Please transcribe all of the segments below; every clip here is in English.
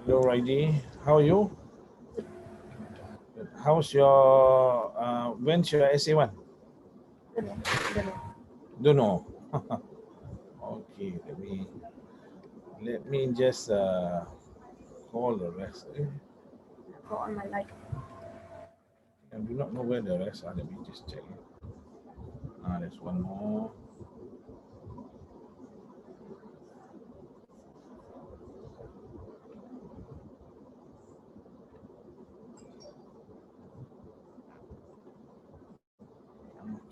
Hello, Raidi. How are you? How's your, when's your SA1? Don't know. Okay, let me just call the rest. Go on my light. I do not know where the rest are. Let me just check. There's one more.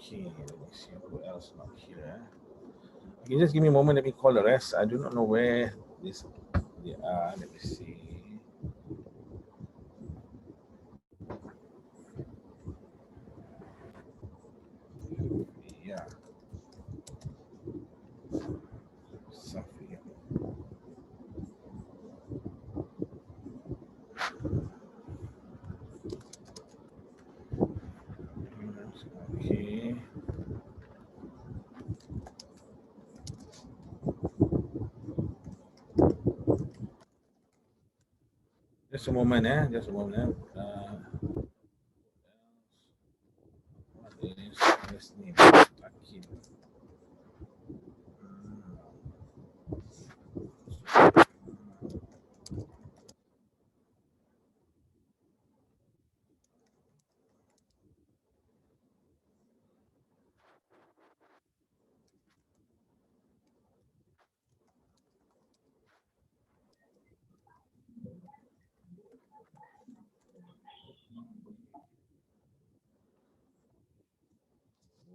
Okay, let me see who else not here. Okay, just give me a moment. Let me call the rest. I do not know where this they are. Let me see. Yeah. Safi. Okay. Just a moment, Just a moment. What is his name? Akim.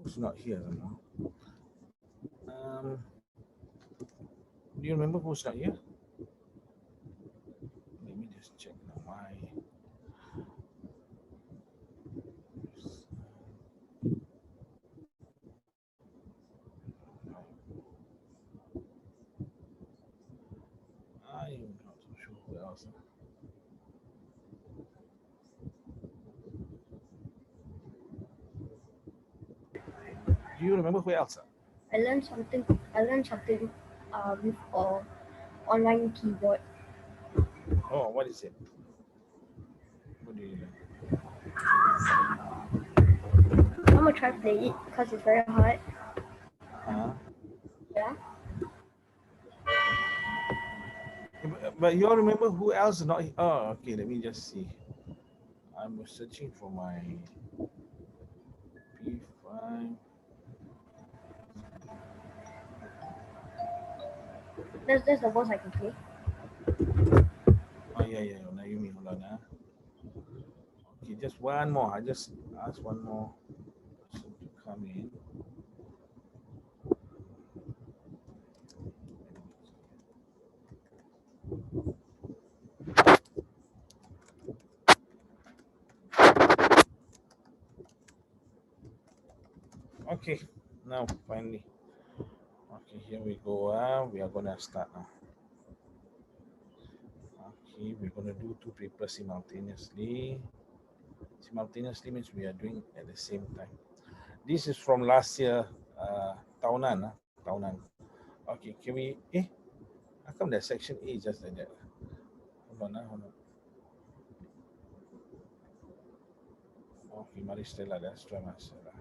Who's not here anymore? Do you remember who's not here? Let me just check now. I'm not so sure who else. Do you remember who else? I learned something. With online keyboard. Oh, what is it? What do you learn? I'm gonna try play it because it's very hard. Yeah. But you all remember who else is not here? Oh, okay. Let me just see. I'm searching for my P5. That's the most I can play. Oh, yeah. Now you mean hold on, Okay, just one more. I just asked one more person to come in. Okay, now finally. Okay, here we go. We are gonna start now. Okay, we're gonna do two papers simultaneously. Simultaneously means we are doing at the same time. This is from last year, tahunan. Tahunan. Okay, can we? How come that section A is just like that? Hold on. Okay, Maristella, let's try Maristella.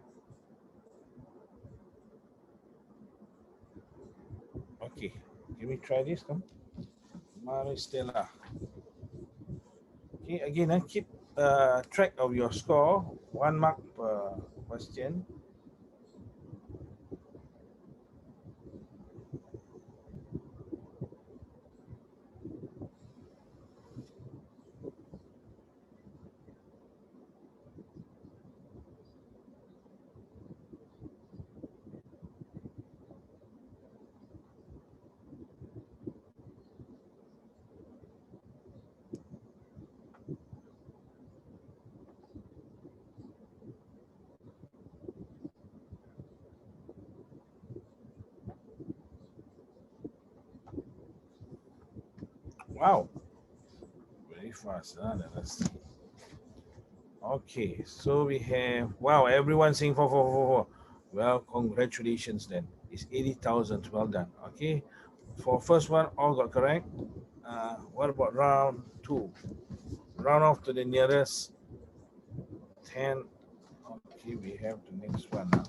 Okay, can we try this? Come, Maristella. Okay, again, keep track of your score. 1 mark per question. Wow, very fast. Let's see. Okay, so we have, wow, everyone saying 4. Well, congratulations then. It's 80,000. Well done. Okay, for first one, all got correct. What about round 2? Round off to the nearest 10. Okay, we have the next one now.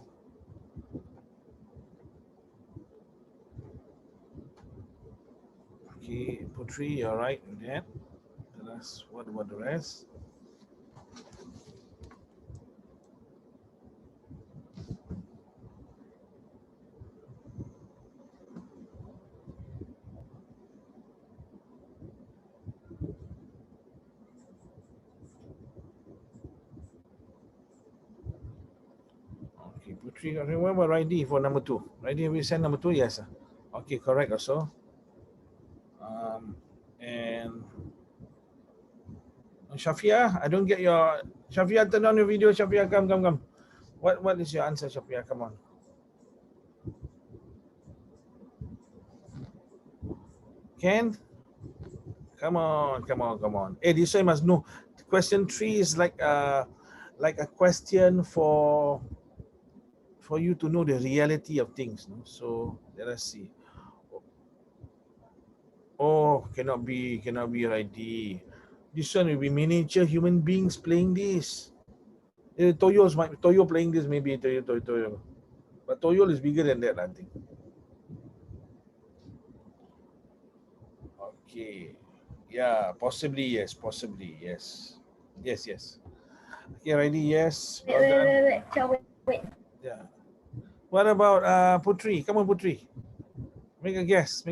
Okay, Putri, you're right in that. The rest, what about the rest? Okay, Putri, what about Raidi for number 2? Raidi, have you sent number 2? Yes. Okay, correct also. And Shafia, I don't get your... Shafia, turn on your video. Shafia, come. What is your answer, Shafia? Come on. Ken? Come on. Hey, this one you must know. Question 3 is like a question for you to know the reality of things. No? So let us see. Oh, cannot be Raidi. This one will be miniature human beings playing this. Toyo playing this, maybe Toyo. But Toyo is bigger than that, I think. Okay. Yeah, possibly yes. Yes. Okay, Raidi, yes. Wait. Yeah. What about Putri? Come on, Putri. Make a guess.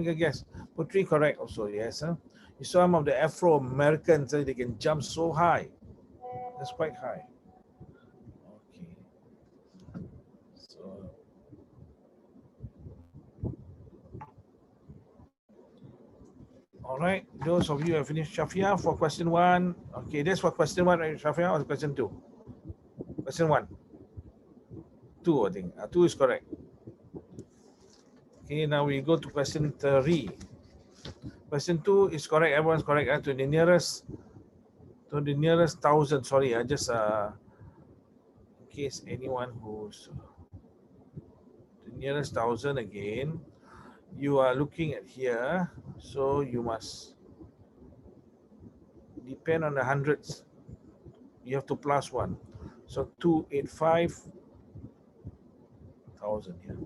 Putri, correct also, yes. Huh? You saw some of the Afro-Americans, they can jump so high. That's quite high. Okay. So, all right. Those of you who have finished Shafia for question 1. Okay, that's for question 1, right, Shafia, or question 2? Question 1. 2, I think. 2 is correct. Okay, now we go to question 3. Question 2 is correct. Everyone's correct. To the nearest 1,000. Sorry, I just in case anyone who's the nearest 1,000 again, you are looking at here, so you must depend on the hundreds. You have to plus 1. So 285,000 here.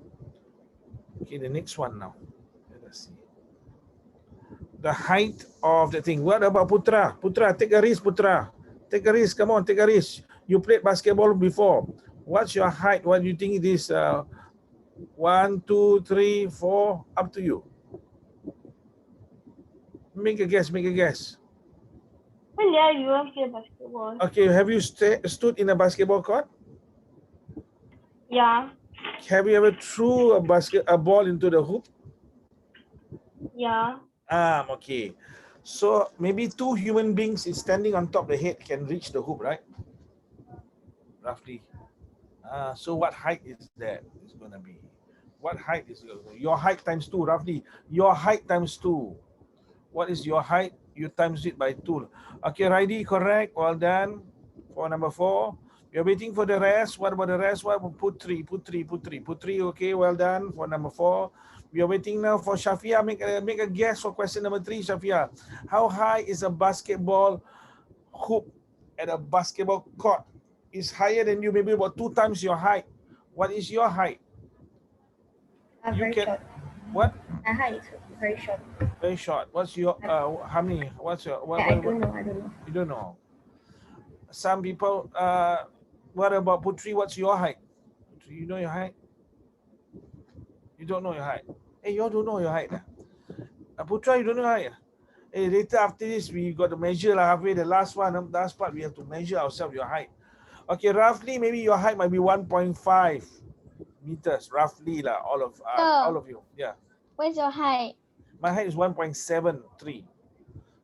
Okay, the next one now. Let us see. The height of the thing. What about Putra? Putra, take a risk, Putra. Take a risk. Come on, take a risk. You played basketball before. What's your height? What do you think it is? 1, 2, 3, 4. Up to you. Make a guess. When did I even play basketball? Okay, have you stood in a basketball court? Yeah. Have you ever threw a ball into the hoop? Yeah. Okay. So maybe 2 human beings is standing on top of the head can reach the hoop, right? Roughly. So what height is that? It's going to be. What height is your height times 2, roughly? Your height times 2. What is your height? You times it by 2. Okay, Raidi, correct. Well done. For number 4. You're waiting for the rest. What about the rest? What about Putri? Okay, well done. For number 4. We are waiting now for Shafia. Make a guess for question number 3, Shafia. How high is a basketball hoop at a basketball court? It's higher than you, maybe about 2 times your height. What is your height? Very short. What? My height is very short. Very short. What's your how many? What's your I don't know. You don't know. Some people what about Putri? What's your height? Putri, you know your height? You don't know your height. Hey, you all don't know your height. Putra, you don't know your height. Hey, later after this, we got to measure halfway. The last part, we have to measure ourselves, your height. Okay, roughly, maybe your height might be 1.5 meters, roughly, all of you. Yeah. What's your height? My height is 1.73.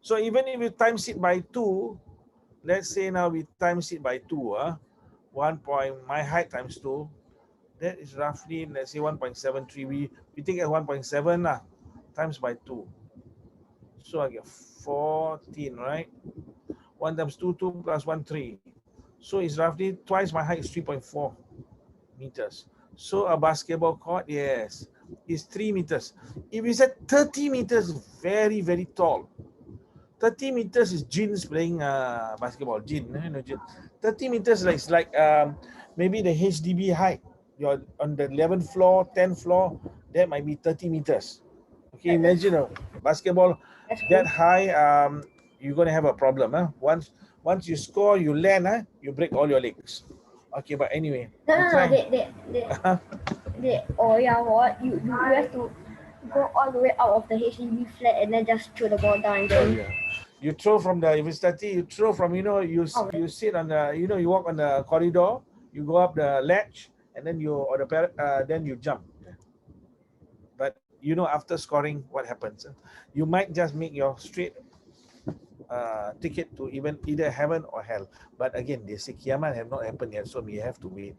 So even if you times it by 2, let's say now we times it by 2, my height times 2, that is roughly, let's say 1.73. We take at 1.7 times by 2. So I get 14, right? 1 times 2, 2 plus 1, 3. So it's roughly twice my height is 3.4 meters. So a basketball court, yes, is 3 meters. If it's at 30 meters, very, very tall. 30 meters is Jin's playing basketball. Jin, you know, Jin. 30 meters is like maybe the HDB height. You're on the 11th floor, 10th floor. That might be 30 meters. Okay, imagine a basketball That's that cool. high. You're gonna have a problem. Once you score, you land. You break all your legs. Okay, but anyway, No, we no, no. try. Oh yeah, what? You have to go all the way out of the HDB flat and then just throw the ball down and Oh then. yeah. You throw from the if it's 30, you throw from you sit on the you walk on the corridor, you go up the ledge, and then then you jump. But after scoring, what happens? You might just make your straight ticket to either heaven or hell. But again, they say Kiamat have not happened yet, so we have to wait.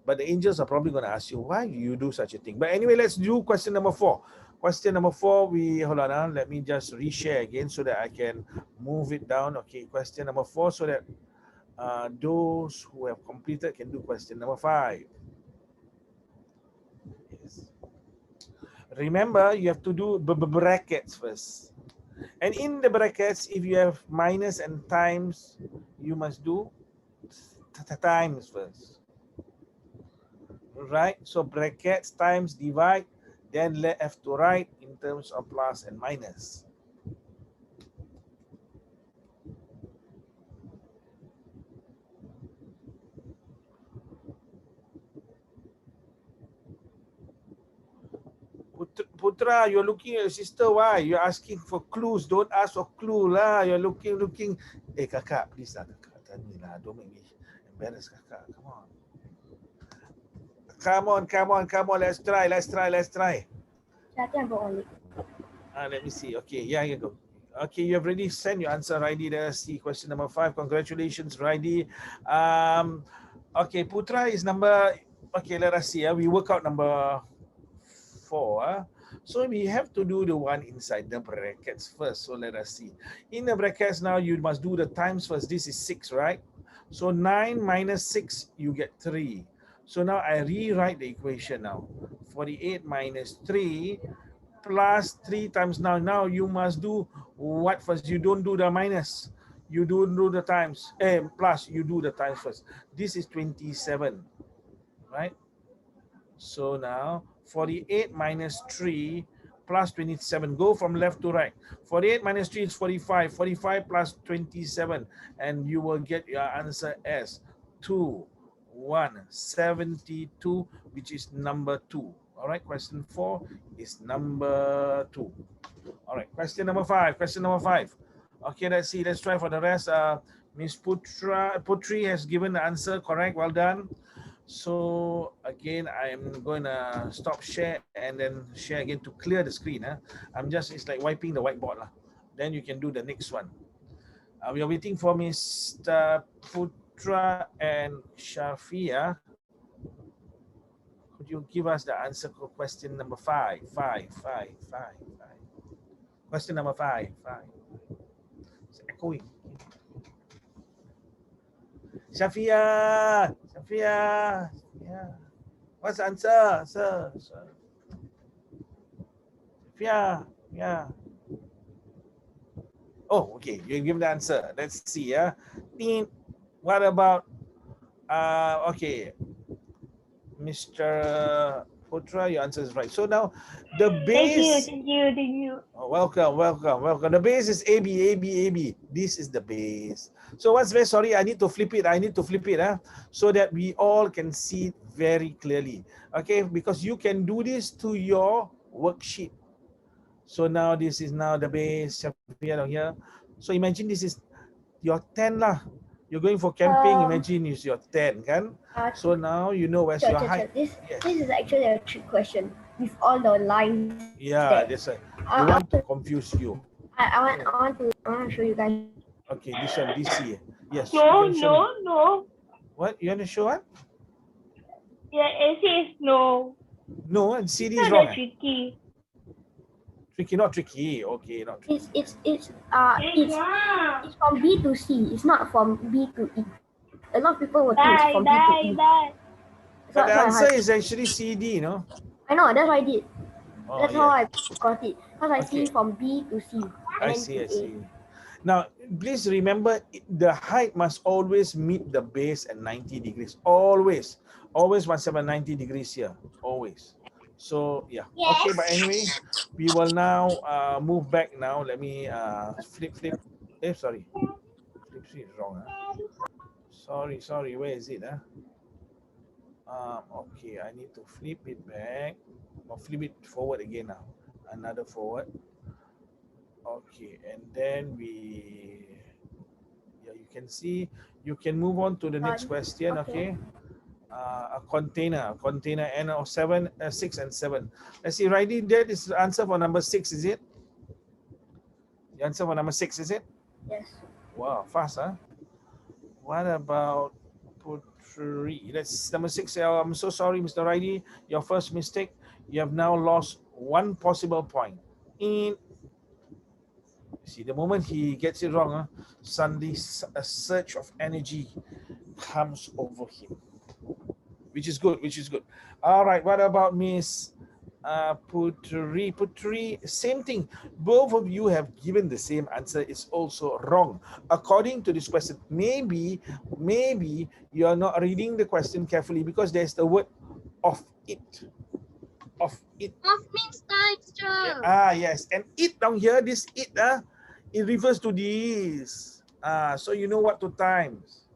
But the angels are probably going to ask you, why you do such a thing? But anyway, let's do question number 4. Question number 4, hold on, let me just reshare again so that I can move it down. Okay, question number 4, so that those who have completed can do question number 5. Yes. Remember, you have to do brackets first. And in the brackets, if you have minus and times, you must do times first. Right? So brackets times divide, then left to right in terms of plus and minus. Putra, you're looking at your sister. Why? You're asking for clues. Don't ask for clue lah. You're looking. Kakak, please lah, kakak. Tell me lah. Don't make me embarrass, kakak. Come on. Let's try. Let me see. Okay, yeah, here you go. Okay, you have already sent your answer, Raidi. Let's see question number 5. Congratulations, Raidi. Okay, Putra is number. Okay, let us see. We work out number 4. So we have to do the one inside the brackets first. So let us see. In the brackets now, you must do the times first. This is 6, right? So 9 minus 6, you get 3. So now I rewrite the equation now. 48 minus 3 plus 3 times now you must do what first? You don't do the minus. You don't do the times. Plus, you do the times first. This is 27, right? So now 48 minus 3 plus 27. Go from left to right. 48 minus 3 is 45. 45 plus 27. And you will get your answer as 2,172, which is number 2. All right, question 4 is number 2. All right, question number 5. Okay, let's see. Let's try for the rest. Miss Putri has given the answer correct. Well done. So again, I'm going to stop share and then share again to clear the screen. It's like wiping the whiteboard. Then you can do the next one. We are waiting for Mr. Putra and Shafia. Could you give us the answer for question number 5? Question number 5. It's echoing. Shafia. Yeah. What's the answer, sir? Shafia. Yeah. Oh, okay. You give the answer. Let's see. What about okay, Mr. Putra, your answer is right. So now the base. Thank you. Oh, welcome. The base is AB. This is the base. So what's very sorry, I need to flip it. So that we all can see it very clearly. Okay, because you can do this to your worksheet. So now this is now the base here. So imagine this is your tent lah. You're going for camping. Imagine it's your tent, kan? So now you know where's your height. This is actually a trick question with all the lines. Yeah, that's right. They want to confuse you. I want to show you guys. Okay, this one, DC. Yes. No. What? You want to show what? Yeah, AC is no. No, and CD is It's wrong. tricky. Tricky, not tricky. Okay, not tricky. It's from B to C. It's not from B to E. A lot of people will think it's from B to E. But the answer is actually CD, you know? I know, that's what I did. Oh, that's how I got it. Because I see Okay. from B to C. I see. Now, please remember the height must always meet the base at 90 degrees. Always. Always must have a 90 degrees here. Always. So, yeah. Okay, but anyway, we will now move back now. Let me flip. Sorry. Flip is wrong. Sorry. Where is it? Okay, I need to flip it back. Or flip it forward again now. Another forward. Okay, and then you can see, you can move on to the next question. Okay, a container N07, 6 and 7. Let's see, Raidi, that is the answer for number 6, is it? The answer for number 6, is it? Yes. Wow, fast, huh? What about Putri? That's number 6. I'm so sorry, Mr. Raidi. Your first mistake. You have now lost 1 possible point. See, the moment he gets it wrong, suddenly a surge of energy comes over him, which is good. All right, what about Miss Putri? Putri, same thing. Both of you have given the same answer. It's also wrong. According to this question, maybe you are not reading the question carefully because there's the word of it. Of it. Of means times, sir. Yes. And it down here, this it, it refers to this. So you know what to times.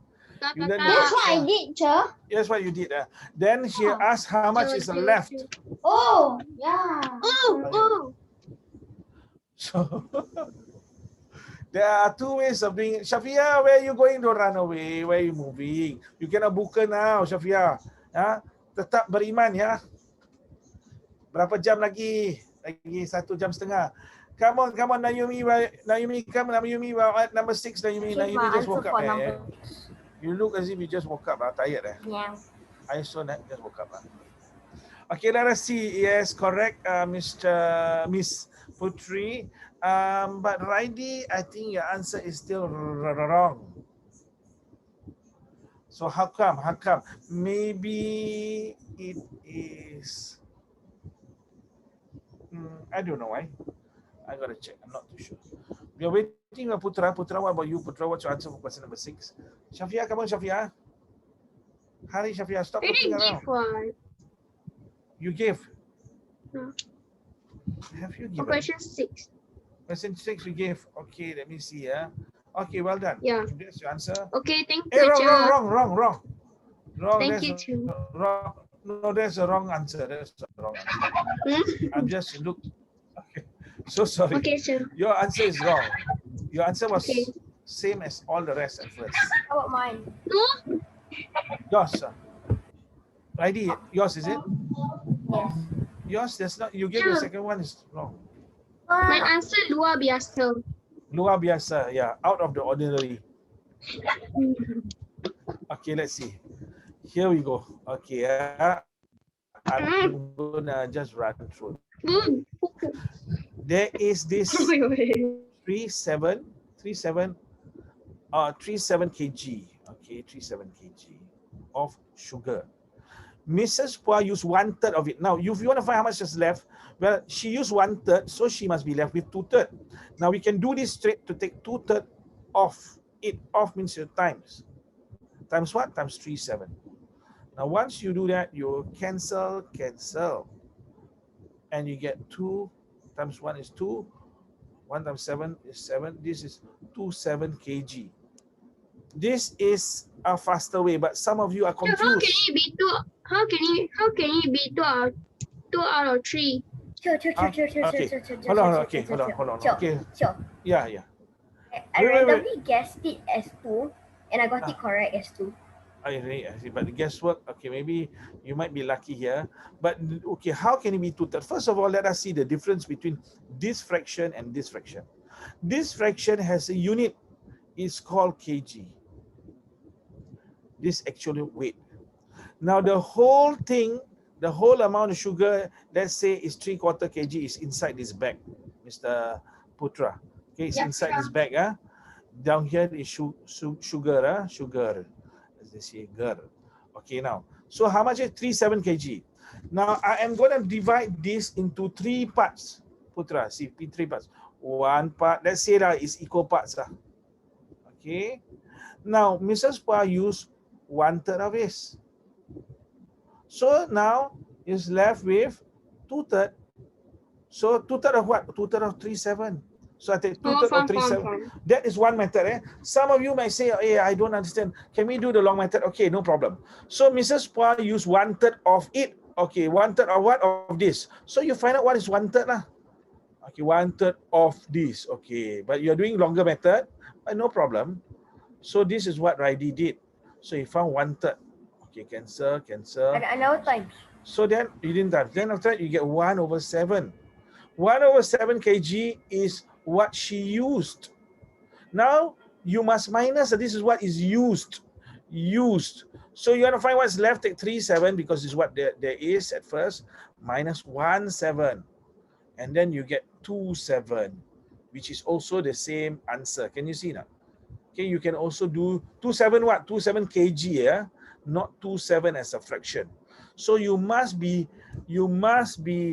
You learn That's what I did, sir. That's what you did. Then she asked how much is left. Oh, yeah. Oh. So there are 2 ways of doing it. Shafia, where are you going to run away? Where are you moving? You cannot buka now, Shafia. Tetap beriman ya. Berapa jam lagi? Lagi 1 jam setengah. Come on, Naomi, come, Naomi, number 6, Naomi just woke up. You look as if you just woke up, tired. Yeah. I saw that, just woke up. Okay, let us see. Yes, correct, Miss Putri. But Raidi, I think your answer is still wrong. So how come? Maybe it is. I don't know why. I gotta check. I'm not too sure. We are waiting for Putra. Putra, what about you? Putra, what's your answer for question number 6? Shafia, come on, Shafia. Hurry, Shafia. Stop looking around. You gave. No. Have you given? For question 6. Question 6 we gave. Okay, let me see. Okay, well done. Yeah. That's your answer. Okay, thank Hey, you, wrong. Thank you, too. Wrong. No, that's a wrong answer. I'm just look. Okay. So sorry. Okay, sir. Your answer is wrong. Your answer was same as all the rest at first. How about mine? No. Yours, sir. ID, yours is it? Yes. Yours, that's not. You gave the second one is wrong. My answer luar biasa. Luar biasa, yeah, out of the ordinary. Okay, let's see. Here we go. Okay, I'm gonna just run through. There is this 37 kg. Okay, 37 kg of sugar. Mrs. Pua used 1/3 of it. Now, if you want to find how much is left, well, she used 1/3, so she must be left with 2/3. Now, we can do this straight to take 2/3 off. It off means your times. Times what? Times 37. Now, once you do that, you cancel. And you get 2 times 1 is 2. 1 times 7 is 7. This is 27 kg. This is a faster way, but some of you are confused. How can it be 2? How can it be 2 out of 3? Sure. Hold on. Okay. Sure. Yeah. I randomly guessed it as 2, and I got it correct as 2. I see. But the guesswork, okay, maybe you might be lucky here. But okay, how can it be 2/3? First of all, let us see the difference between this fraction and this fraction. This fraction has a unit. It's called kg. This actually weight. Now the whole thing, the whole amount of sugar, let's say is 3/4 kg, is inside this bag, Mr. Putra. Okay, it's inside this bag. Down here is sugar. Sugar. As they say, girl. Okay, now. So how much is 37 kg? Now I am going to divide this into 3 parts. Putra, see, 3 parts. one part. Let's say that is equal parts. Okay. Now, Mrs. Pua used 1/3 of this. So now is left with 2/3. So 2/3 of what? 2/3 of 37. So I take 2/3 of 37. That is one method. Some of you may say, hey, I don't understand. Can we do the long method? Okay, no problem. So Mrs. Pua used 1/3 of it. Okay, 1/3 of what? Of this. So you find out what is 1/3 lah. Okay, 1/3 of this. Okay, but you're doing longer method, no problem. So this is what Raidi did. So he found 1/3. Okay, cancel. And another time. So then you didn't type. Then after that you get 1/7. 1/7 kg is what she used. Now you must minus. This is what is used. So you want to find what's left. Take 37 because it's what there is at first. Minus 1/7. And then you get 2/7, which is also the same answer. Can you see now? Okay, you can also do 2/7 what? 2/7 kg, not 2/7 as a fraction. So you must be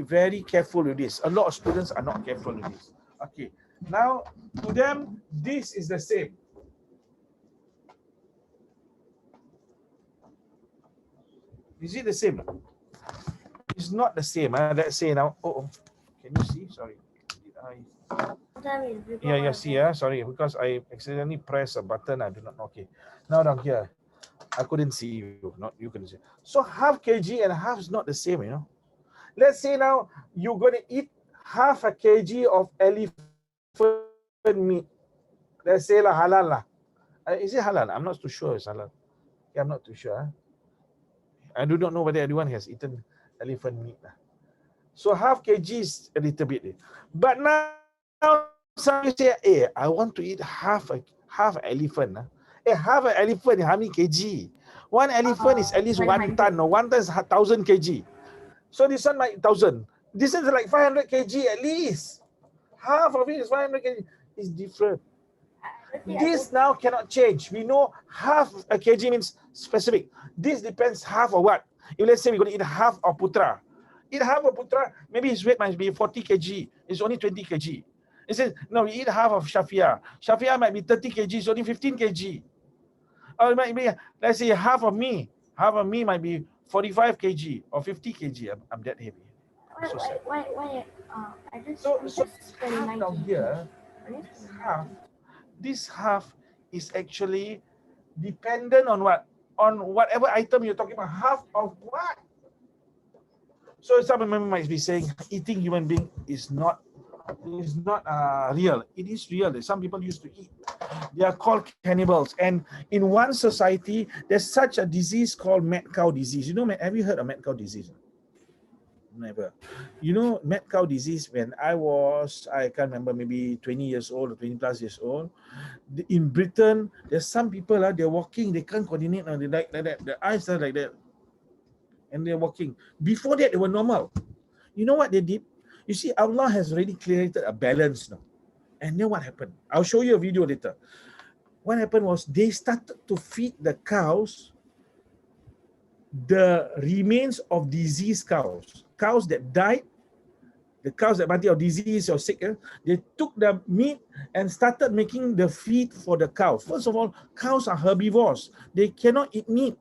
very careful with this. A lot of students are not careful with this. Okay, now to them this is the same. Is it the same? It's not the same. Let's say now. Oh, can you see? Sorry. Yeah, see, sorry, because I accidentally pressed a button. I do not know. Okay, now down here, I couldn't see you. Not you couldn't see. So half kg and half is not the same, you know. Let's say now you're going to eat half a kg of elephant meat. Let's say lah halal lah. Is it halal? I'm not too sure it's halal. Yeah, I'm not too sure. I do not know whether anyone has eaten elephant meat. So half kg is a little bit. But now somebody say, hey, I want to eat half elephant. Half an elephant is how many kg? One elephant is at least 1 ton, or 1 ton is 1,000 kg. So this one like 1,000. This is like 500 kg at least. Half of it is 500 kg. It's different. This now cannot change. We know half a kg means specific. This depends half of what. If let's say we're going to eat half of putra. Eat half of putra, maybe his weight might be 40 kg. It's only 20 kg. It says, no, we eat half of Shafia. Shafia might be 30 kg, it's only 15 kg. Or it might be, let's say, half of me. Half of me might be 45 kg or 50 kg. I'm that heavy. So sad. So half down here, this half is actually dependent on what? On whatever item you're talking about. Half of what? So some member might be saying eating human being is not real. It is real. Some people used to eat. They are called cannibals. And in one society, there's such a disease called mad cow disease. You know, have you heard of mad cow disease? Never. You know, mad cow disease, when I can't remember, maybe 20 years old or 20 plus years old. In Britain, there's some people, they're walking, they can't coordinate. They like that. The eyes are like that. And they're walking. Before that, they were normal. You know what they did? You see, Allah has already created a balance now. And then what happened? I'll show you a video later. What happened was they started to feed the cows the remains of diseased cows. Cows that died, the cows that mati of disease or sick, they took the meat and started making the feed for the cows. First of all, cows are herbivores. They cannot eat meat.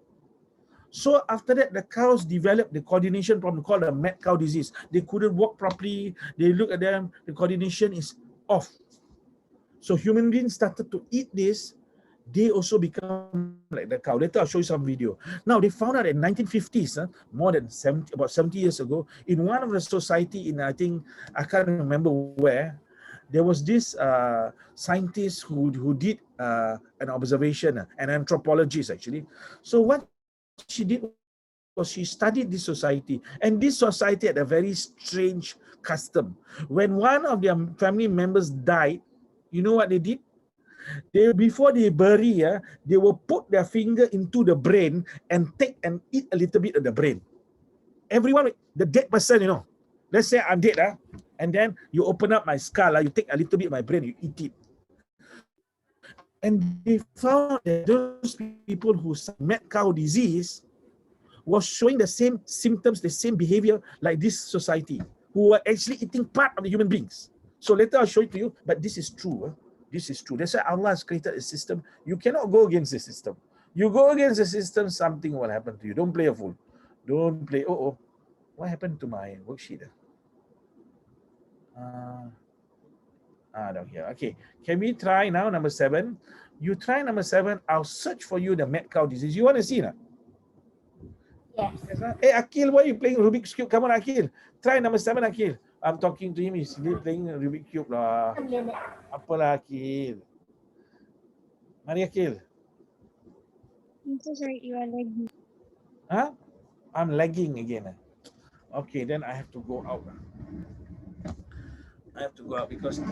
So after that, the cows developed the coordination problem called the mad cow disease. They couldn't walk properly. They look at them, the coordination is off. So human beings started to eat this. They also become like the cow. Later I'll show you some video. Now they found out in 1950s, more than about 70 years ago, in one of the society in, I think, I can't remember where, there was this scientist who did an observation, an anthropologist actually. So what she did was she studied this society, and this society had a very strange custom. When one of their family members died, you know what they did? Before they bury, they will put their finger into the brain and take and eat a little bit of the brain. Everyone, the dead person, you know, let's say I'm dead, and then you open up my skull, you take a little bit of my brain, you eat it. And they found that those people who had mad cow disease was showing the same symptoms, the same behavior like this society, who were actually eating part of the human beings. So later I'll show it to you, but this is true. This is true. That's why Allah has created a system. You cannot go against the system. You go against the system, something will happen to you. Don't play a fool. Don't play. Oh, what happened to my worksheet? Down here. Okay. Can we try now number 7? You try number 7. I'll search for you the mad cow disease. You want to see now? Yes. Hey, Akil, why are you playing Rubik's Cube? Come on, Akil. Try number 7, Akil. I'm talking to him. He's playing Rubik's Cube lah. A minute. Apalah, Akil. Mari, Akil. I'm so sorry, you are lagging. Huh? I'm lagging again. Okay, then I have to go out. I have to go out because the...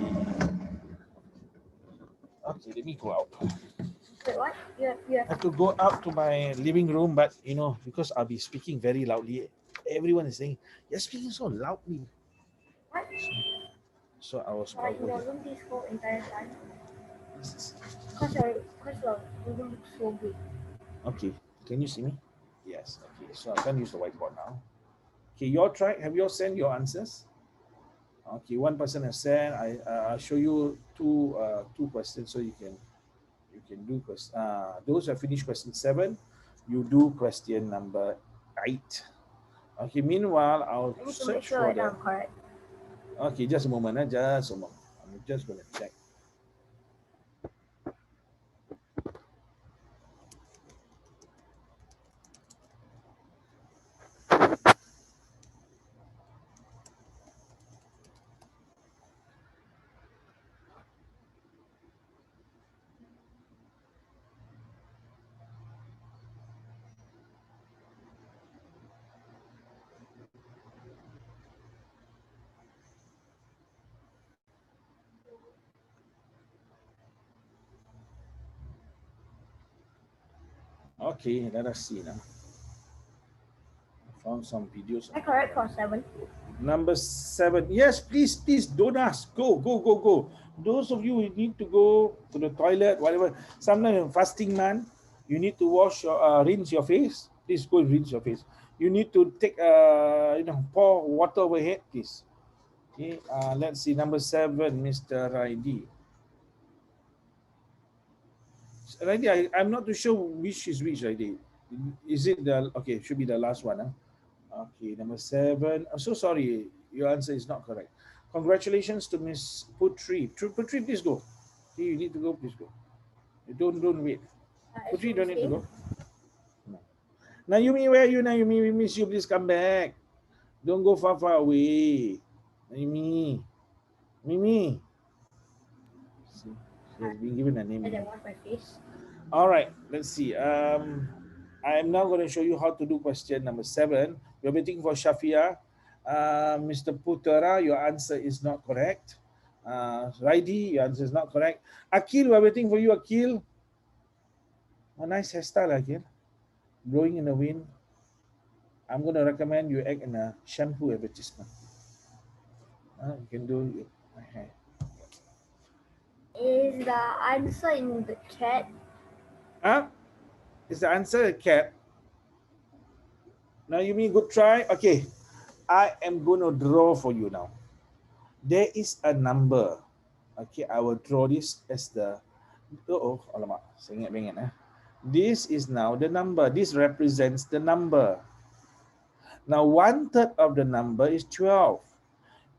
Okay, let me go out. Wait, what? You I have to go out to my living room, but you know, because I'll be speaking very loudly, everyone is saying, you're speaking so loudly. What? So I was Like in your room this whole entire time? Because your room looks so big. Okay, can you see me? Yes, okay, so I can't use the whiteboard now. Okay, you all try, have you all sent your answers? Okay, one person has sent. I'll show you two questions so you can do question. Those who have finished question 7, you do question number 8. Okay, meanwhile, I'll I need to make search sure for that the... I'm correct. Okay, just a moment, just a moment. I'm just going to check. Okay, let us see now. I found some videos. Am I correct for 7? Number 7. Yes, please, don't ask. Go. Those of you who need to go to the toilet, whatever. Sometimes you're fasting, man. You need to wash your, rinse your face. Please go and rinse your face. You need to take, pour water overhead, please. Okay. Let's see. Number 7, Mr. Raidi. Raidi, I'm not too sure which is which, Raidi. Is it the okay? Should be the last one, huh? Okay, number 7. I'm so sorry. Your answer is not correct. Congratulations to Miss Putri. Putri, please go. You need to go. Please go. Don't wait. Putri, don't need to go. No. Naomi, where are you, Naomi? We miss you. Please come back. Don't go far away. Naomi. Mimi. See, she has been given a name. I don't want my face. All right, let's see. I'm now going to show you how to do question number 7. We're waiting for Shafia. Mr. Putera, your answer is not correct. Raidi, your answer is not correct. Akil, we're waiting for you, Akil. A nice hairstyle, Akil. Blowing in the wind. I'm going to recommend you act in a shampoo advertisement. You can do my hair. Is the answer in the chat? Is the answer a cat? Now you mean good try? Okay. I am going to draw for you now. There is a number. Okay, I will draw this as the... alamak. Saya ingat-ingat. This is now the number. This represents the number. Now, 1/3 of the number is 12.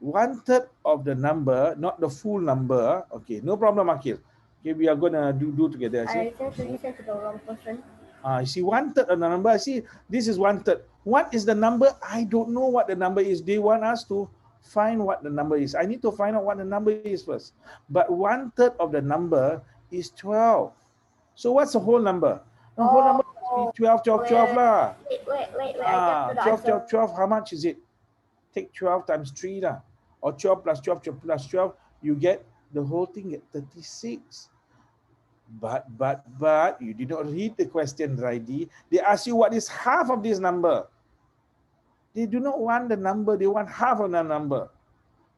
1/3 of the number, not the full number. Okay, no problem, Akil. Okay, we are going to do together. I sent to the wrong person. You see 1/3 of the number. See, this is 1/3. What is the number? I don't know what the number is. They want us to find what the number is. I need to find out what the number is first. But 1/3 of the number is 12. So what's the whole number? The whole number must be 12, 12, 12 lah. Wait. I got 12, 12, 12. How much is it? Take 12 times 3 lah. Or 12 plus 12, 12 plus 12. You get the whole thing at 36. But you did not read the question, Raidi. They ask you what is half of this number. They do not want the number, they want half of the number.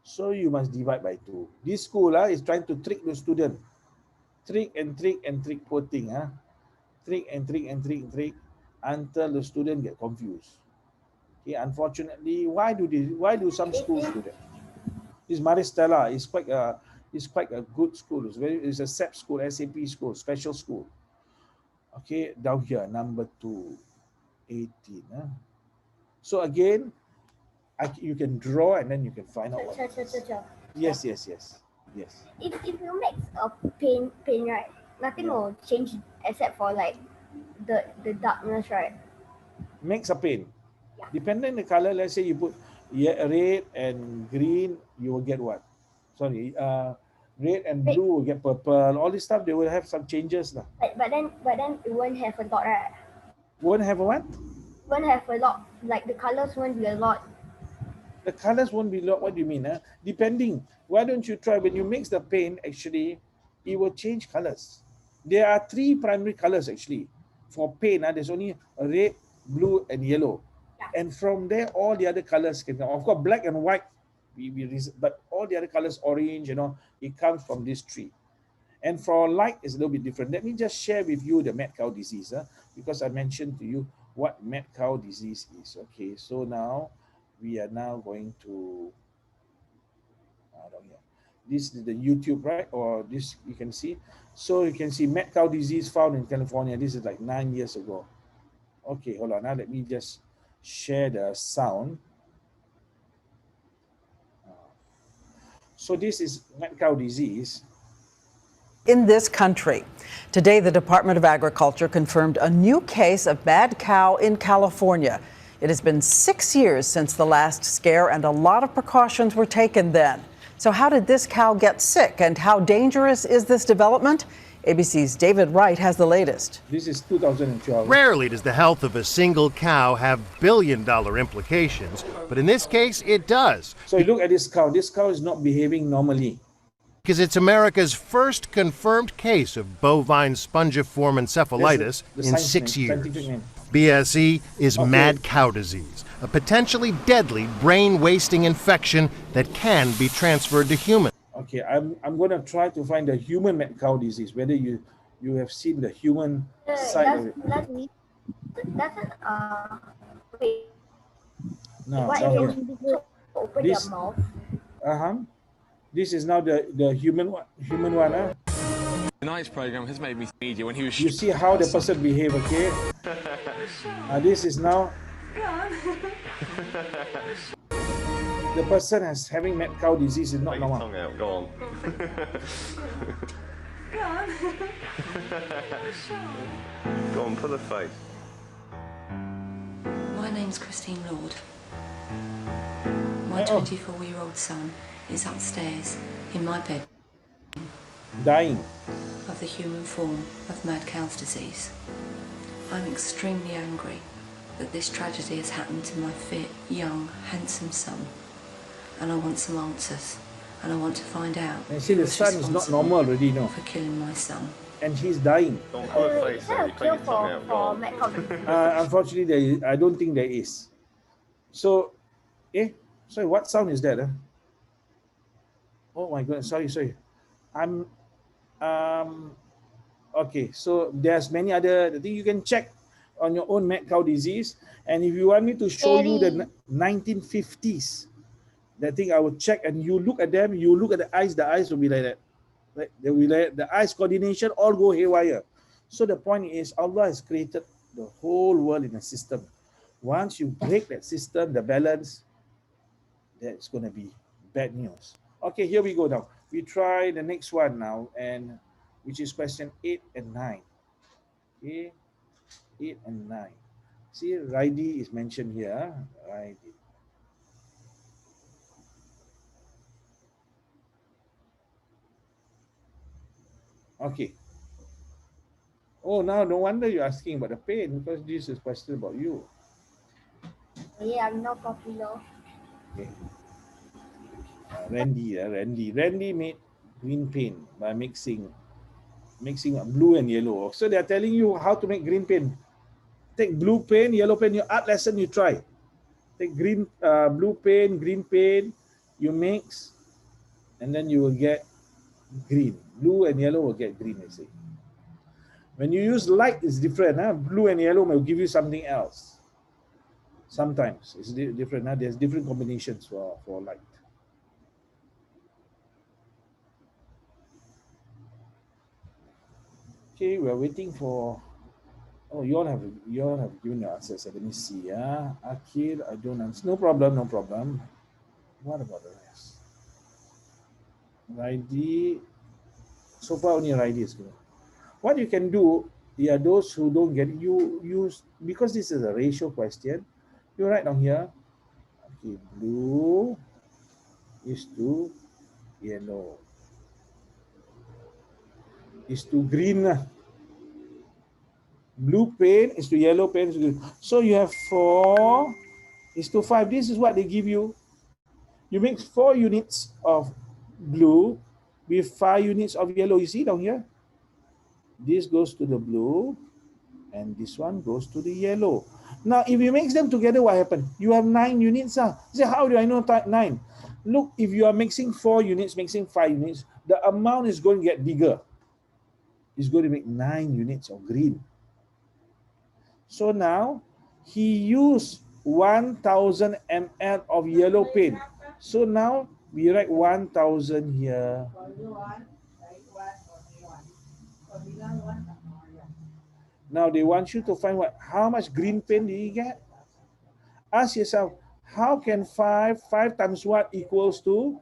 So you must divide by 2. This school is trying to trick the student. Trick and trick and trick, poor thing. Trick and trick and trick and trick until the student get confused. Okay, unfortunately, why do some schools do that? This Maristella is quite a good school. It's a SAP school, SAP school, special school. Okay, down here, number 218. So again, you can draw and then you can find out what it is. Yes. If you mix a paint, right, nothing will change except for like the darkness, right? Mix a paint. Yeah. Depending on the color, let's say you put red and green, you will get what? Sorry, red and blue will get purple. All this stuff, they will have some changes. But then it won't have a lot, right? Won't have a what? Won't have a lot, like the colors won't be a lot. The colors won't be a lot. What do you mean? Depending. Why don't you try, when you mix the paint, actually, it will change colors. There are 3 primary colors actually. For paint, there's only a red, blue, and yellow. Yeah. And from there, all the other colors can come. Of course, black and white, but all the other colors, orange, it comes from this 3. And for light, it's a little bit different. Let me just share with you the mad cow disease, because I mentioned to you what mad cow disease is. Okay, so now we are now going to this is the YouTube, right? Or this you can see. So you can see mad cow disease found in California. This is like 9 years ago. Okay, hold on. Now let me just share the sound. So this is mad cow disease in this country. Today, the Department of Agriculture confirmed a new case of mad cow in California. It has been 6 years since the last scare, and a lot of precautions were taken then. So how did this cow get sick, and how dangerous is this development? ABC's David Wright has the latest. This is 2012. Rarely does the health of a single cow have billion-dollar implications, but in this case, it does. So you look at this cow. This cow is not behaving normally. Because it's America's first confirmed case of bovine spongiform encephalitis in 6 years. BSE is mad cow disease, a potentially deadly brain-wasting infection that can be transferred to humans. Okay, I'm going to try to find the human mad cow disease, whether you have seen the human side of it. Wait. No, What down if here. you open This- your mouth? This is now the human one. Tonight's program has made me media when he was. You see how the person behave, okay? This is now the person has having mad cow disease is not normal. Tongue out, go on. Go on, pull a face. My name's Christine Lord. My 24-year-old son is upstairs in my bed Dying. of the human form of mad cow's disease. I'm extremely angry that this tragedy has happened to my fit, young, handsome son. And I want some answers. And I want to find out And see, the who's son is not responsible normal already, no. for killing my son. And he's dying. Go on, pull a face Is out. there You a clean cure your tongue out, go for on. mad cow? Unfortunately, I don't think there is. So, sorry, what sound is that? Oh my goodness, sorry. Okay, so there's many other things you can check on your own mad cow disease. And if you want me to show you the 1950s, that thing I will check, and you look at them, you look at the eyes will be like that. Right? They will be like, the eyes coordination all go haywire. So the point is, Allah has created the whole world in a system. Once you break that system, the balance, that's going to be bad news. Okay, here we go now. We try the next one now, and which is question 8 and 9. Okay, 8 and 9. See, Raidi is mentioned here. Raidi. Okay. Oh, now no wonder you're asking about the pain, because this is question about you. Yeah, I'm not popular. Okay. Randy made green paint by mixing blue and yellow. So they are telling you how to make green paint. Take blue paint, yellow paint. Your art lesson, you try. Take blue paint, green paint. You mix, and then you will get green. Blue and yellow will get green. They say. When you use light, it's different. Blue and yellow will give you something else. Sometimes it's different. There's different combinations for light. Okay, we are waiting for. Oh, you all have given your answers. Let me see. Akil, I don't answer. No problem, no problem. What about the rest? Raidi. So far only Raidi is good. What you can do, those who don't get it, you use, because this is a ratio question, you write down here. Okay, blue is to yellow. Is to green. Blue pen is to yellow pen. So you have 4 is to 5. This is what they give you. You make 4 units of blue with 5 units of yellow. You see down here? This goes to the blue and this one goes to the yellow. Now, if you mix them together, what happened? You have 9 units. You say, how do I know 9? Look, if you are mixing 4 units, mixing 5 units, the amount is going to get bigger. It's going to make 9 units of green. So now, he used 1000 ml of yellow paint. So now, we write 1000 here. Now, they want you to find what? How much green paint did you get? Ask yourself, how can 5 times what equals to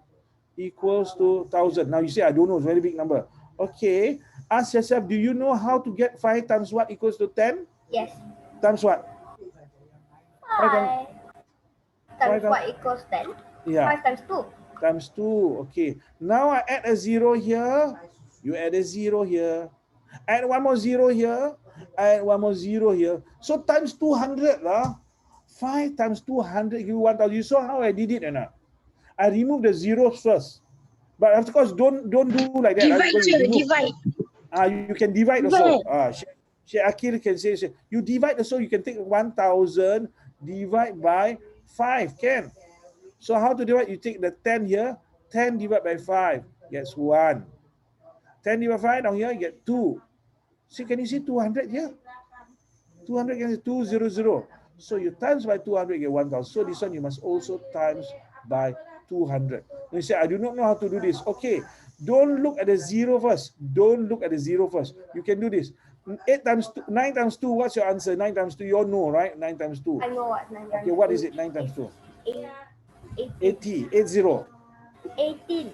1000? Now, you say, I don't know, it's a very big number. Okay, ask yourself, do you know how to get 5 times what equals to 10? Yes. Times what? 5 times what equals 10? Yeah. 5 times 2. Times 2. Okay. Now I add a 0 here. You add a 0 here. Add one more 0 here. Add one more 0 here. So times 200 lah. 5 times 200 give you 1000. You saw how I did it or not? I removed the zeros first. But of course, don't do like that. Divide. You can divide also. Sheikh Akil can say, you divide also, you can take 1000, divide by 5, can. So how to divide? You take the 10 here, 10 divided by 5, gets 1. 10 divided by 5, down here, you get 2. So can you see 200 here? 200 can see 200. So you times by 200, you get 1000. So this one you must also times by 200. You say, I do not know how to do this. Okay, don't look at the 0 first. Don't look at the 0 first. You can do this. 9 times 2, what's your answer? 9 times 2, you all know, right? 9 times 2. I know what 9 times 2. Okay, what is it? 9 times 2? 80. 80. 18. 18.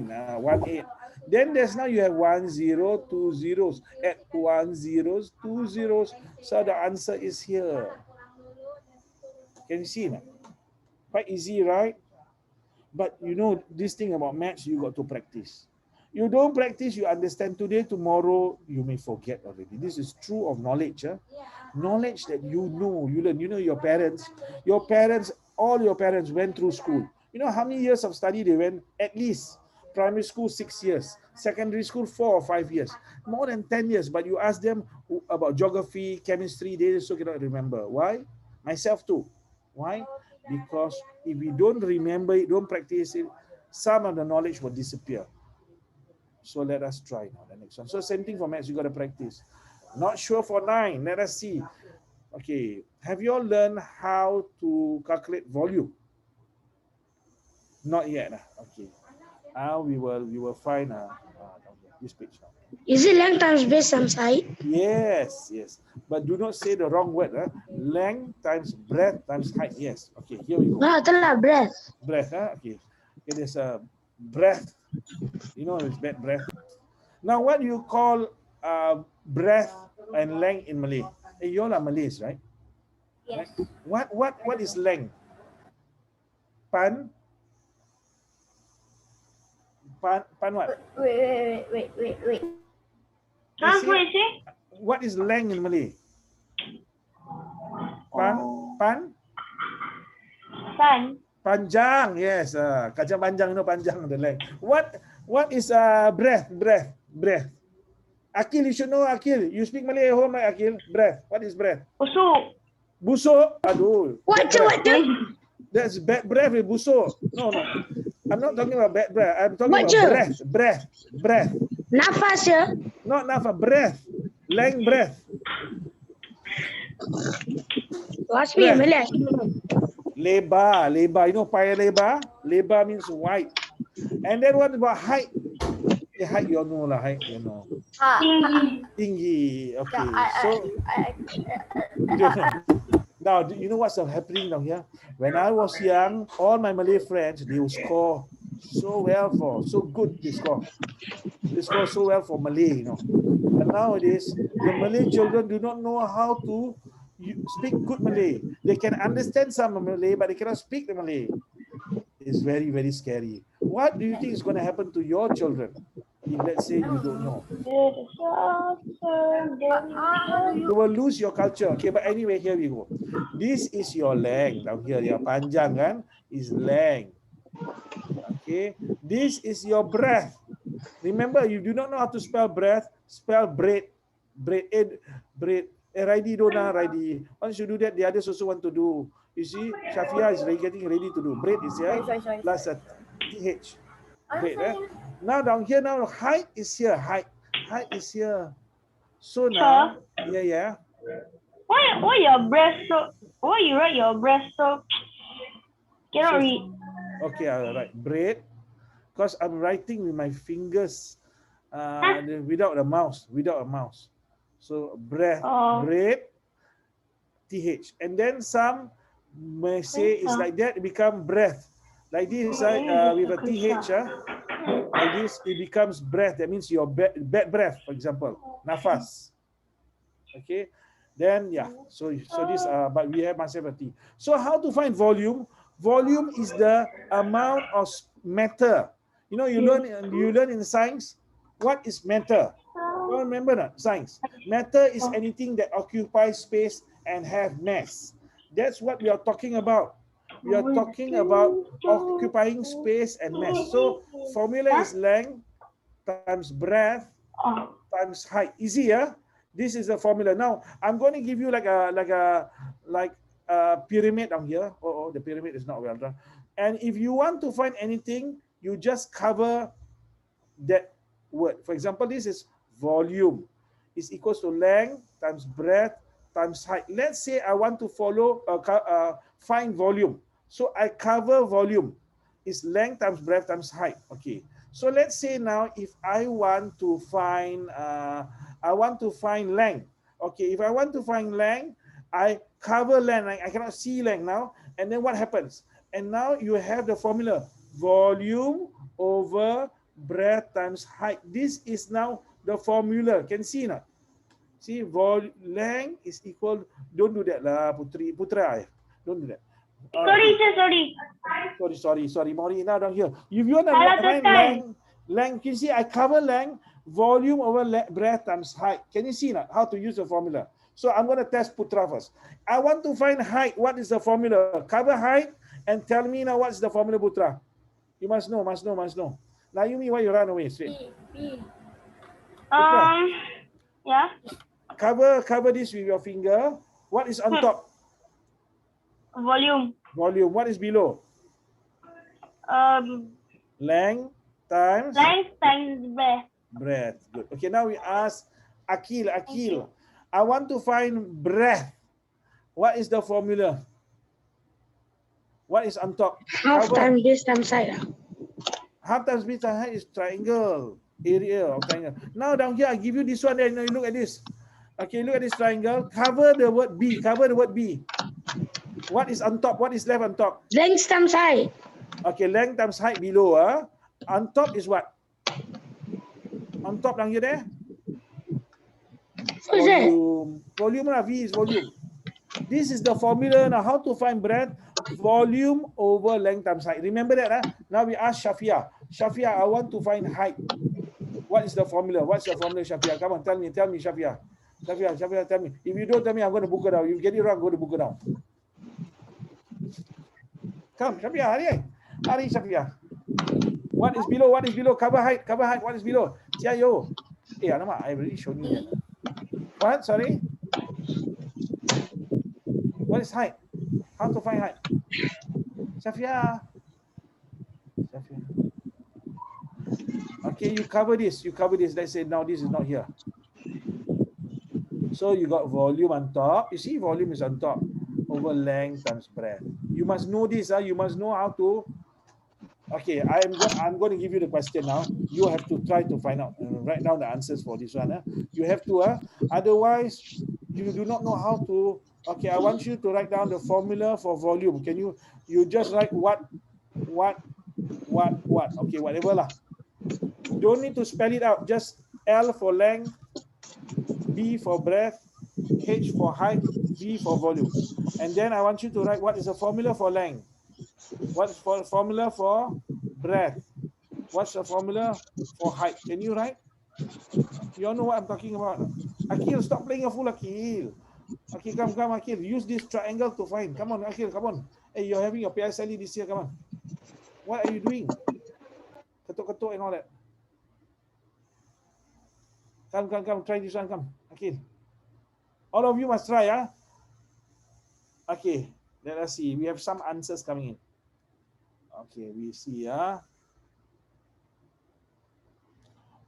18. Then there's now you have 1 0, 2 zeros. Add 1 zeros, 2 zeros. So the answer is here. Can you see now? Quite easy, right? But you know, this thing about maths, you got to practice. You don't practice, you understand today, tomorrow, you may forget already. This is true of knowledge. Knowledge that you know, you learn. You know, your parents, all your parents went through school. You know how many years of study they went? At least primary school, 6 years. Secondary school, 4 or 5 years. More than 10 years. But you ask them about geography, chemistry, they also cannot remember. Why? Myself too. Why? Because if we don't remember it, don't practice it, some of the knowledge will disappear. So let us try now the next one. So same thing for maths, you got to practice. Not sure for 9. Let us see. Okay, have you all learned how to calculate volume? Not yet. Okay. We will find this page now. Is it length times base times height? Yes. But do not say the wrong word. Length times breadth times height. Yes. Okay, here we go. Breadth. Breadth. Okay. There's a breadth. You know, it's bad breadth. Now, what do you call breadth and length in Malay? You all are Malays, right? Yes. Right? What is length? Pan what? Wait. What is length in Malay? Panjang. Yes. Kacang panjang, you know, panjang, the length. What is breadth? Akil, you should know, Akil. You speak Malay at home, right, Akil? Breadth. What is breadth? Busuk. Aduh. What? That's bad breath with busuk. No. I'm not talking about bad breath. I'm talking about breath. Nafas, ya? Not nafas, breath. Length breath. What's me, Malay? Lebar. You know paya lebar? Lebar means wide. And then what about height? Height, you know lah, height, you know. Tinggi. Okay. Yeah, So you don't know. Now, you know what's happening down here? When I was young, all my Malay friends, they would score so well so good they score. They score so well for Malay, you know. But nowadays, the Malay children do not know how to speak good Malay. They can understand some Malay, but they cannot speak the Malay. It's very, very scary. What do you think is going to happen to your children if, let's say, you don't know? You will lose your culture. Okay, but anyway, here we go. This is your length down here. Your panjang kan is length. Okay, this is your breath. Remember, you do not know how to spell breath. Spell bread. Bread. Ready, Dona, ready. Once you do that, the others also want to do. You see, Shafia is getting ready to do. Bread is here. Plus a TH. Bread, eh? Now down here, now height is here. Height is here. So now, yeah. Why your breast so? Why you write your breast so? Cannot read. Okay, I'll write bread. Because I'm writing with my fingers without a mouse. So breath, bread, TH. And then some may say it's like that, it become breath. Like this, with a TH, like this, it becomes breath. That means your bad breath, for example, nafas. Okay, then yeah. So this, but we must have a T. So how to find volume? Volume is the amount of matter. You know, you learn in science. What is matter? You remember that? Science. Matter is anything that occupies space and have mass. That's what we are talking about. We are talking about occupying space and mass. So formula is length times breadth times height. Easy, yeah? This is the formula. Now I'm going to give you like a pyramid down here. Oh, the pyramid is not well done. And if you want to find anything, you just cover that word. For example, this is volume. Is equals to length times breadth times height. Let's say I want to find volume. So I cover volume. Is length times breadth times height. Okay. So let's say now if I want to find length. Okay, if I want to find length, I cover length. I cannot see length now. And then what happens? And now you have the formula volume over breadth times height. This is now the formula. Can see not? See, length is equal. Don't do that lah, Putra. Don't do that. Sorry, Mori. Now down here. If you want to find length, you see I cover length, volume over breadth times height. Can you see not how to use the formula? So I'm going to test Putra first. I want to find height. What is the formula? Cover height and tell me now what's the formula, Putra. You must know. Now you mean why you run away straight? Yeah. Cover this with your finger. What is on top? Volume. What is below? Length times breadth. Good. Okay, now we ask Akil. I want to find breadth. What is the formula? What is on top? Half times base times height. Half times base times height is triangle. Area of triangle. Now down here, I give you this one. Then you look at this. Okay, look at this triangle. Cover the word B. What is on top? What is left on top? Length times height. Okay, length times height below. On top is what? On top down here there? Volume. Volume lah. V is volume. This is the formula now. How to find breadth? Volume over length times height. Remember that? Now we ask Shafia. Shafia, I want to find height. What is the formula? What's the formula, Shafia? Come on, tell me, Shafia. Shafia, tell me. If you don't tell me, I'm going to book it down. You get it wrong, I'm going to book it down. Come, Shafia, hurry, Shafia. What is below? Cover height. What is below? Yo. Alamak, I already shown you that. What? Sorry? What is height? How to find height? Shafia. Okay, you cover this. Let's say now this is not here. So you got volume on top. You see, volume is on top over length times breadth. You must know this. You must know how to Okay, I'm going to give you the question now. You have to try to find out, write down the answers for this one. You have to, otherwise you do not know how to. Okay, I want you to write down the formula for volume. Can you just write what? Okay, whatever lah. Don't need to spell it out. Just L for length, B for breadth, H for height, V for volume. And then I want you to write what is the formula for length. What's for formula for breadth? What's the formula for height? Can you write? You all know what I'm talking about. Akil, stop playing a fool, Akil. Okay, come, Akil. Use this triangle to find. Come on, Akil, come on. Hey, you're having your PSLE this year. Come on. What are you doing? Ketuk-ketuk and all that. Come. Try this one. Come, Akil. All of you must try, huh? Okay, let us see. We have some answers coming in. Okay, we see,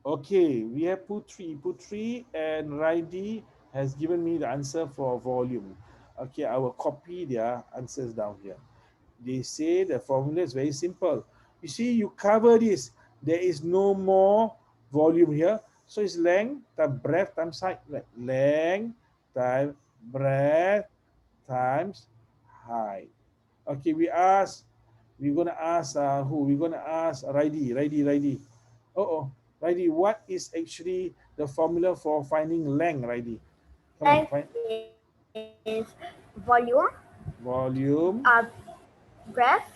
Okay, we have Putri and Raidi has given me the answer for volume. Okay, I will copy their answers down here. They say the formula is very simple. You see, you cover this. There is no more volume here. So it's length times breadth times height. Length times breadth times height. Okay, we're going to ask who? We're going to ask Raidi. Raidi, what is actually the formula for finding length, Raidi? Come on, find. Is volume. Volume. Breadth.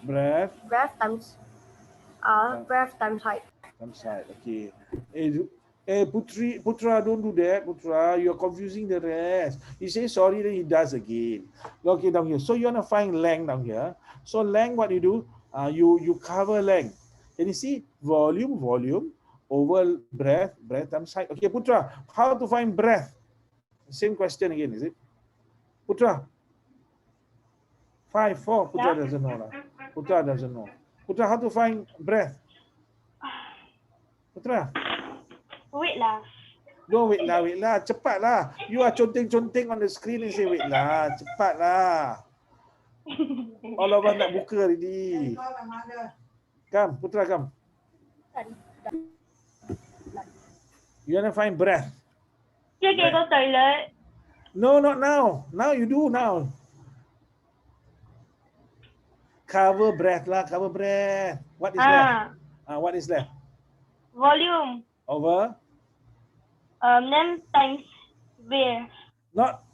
Breadth. Breadth times height. Times height. Okay. Putra, don't do that, Putra. You're confusing the rest. He says sorry, then he does again. Okay, down here. So you want to find length down here. So length, what you do? You cover length. Can you see? Volume over breadth times height. Okay, Putra, how to find breadth? Same question again, is it? Putra. 5, 4. Putra doesn't know. Putra doesn't know. Putra, how to find breadth? Putra. Wait lah. No, wait lah. Cepat lah. You are conteng-conteng on the screen and say wait lah. Cepat lah. All of us nak buka already. Come, Putra, come. You want to find breath? You can go toilet. No, not now. Now you do now. Cover breath lah. Cover breath. What is left? What is left? Volume. Over? Length times breadth. Not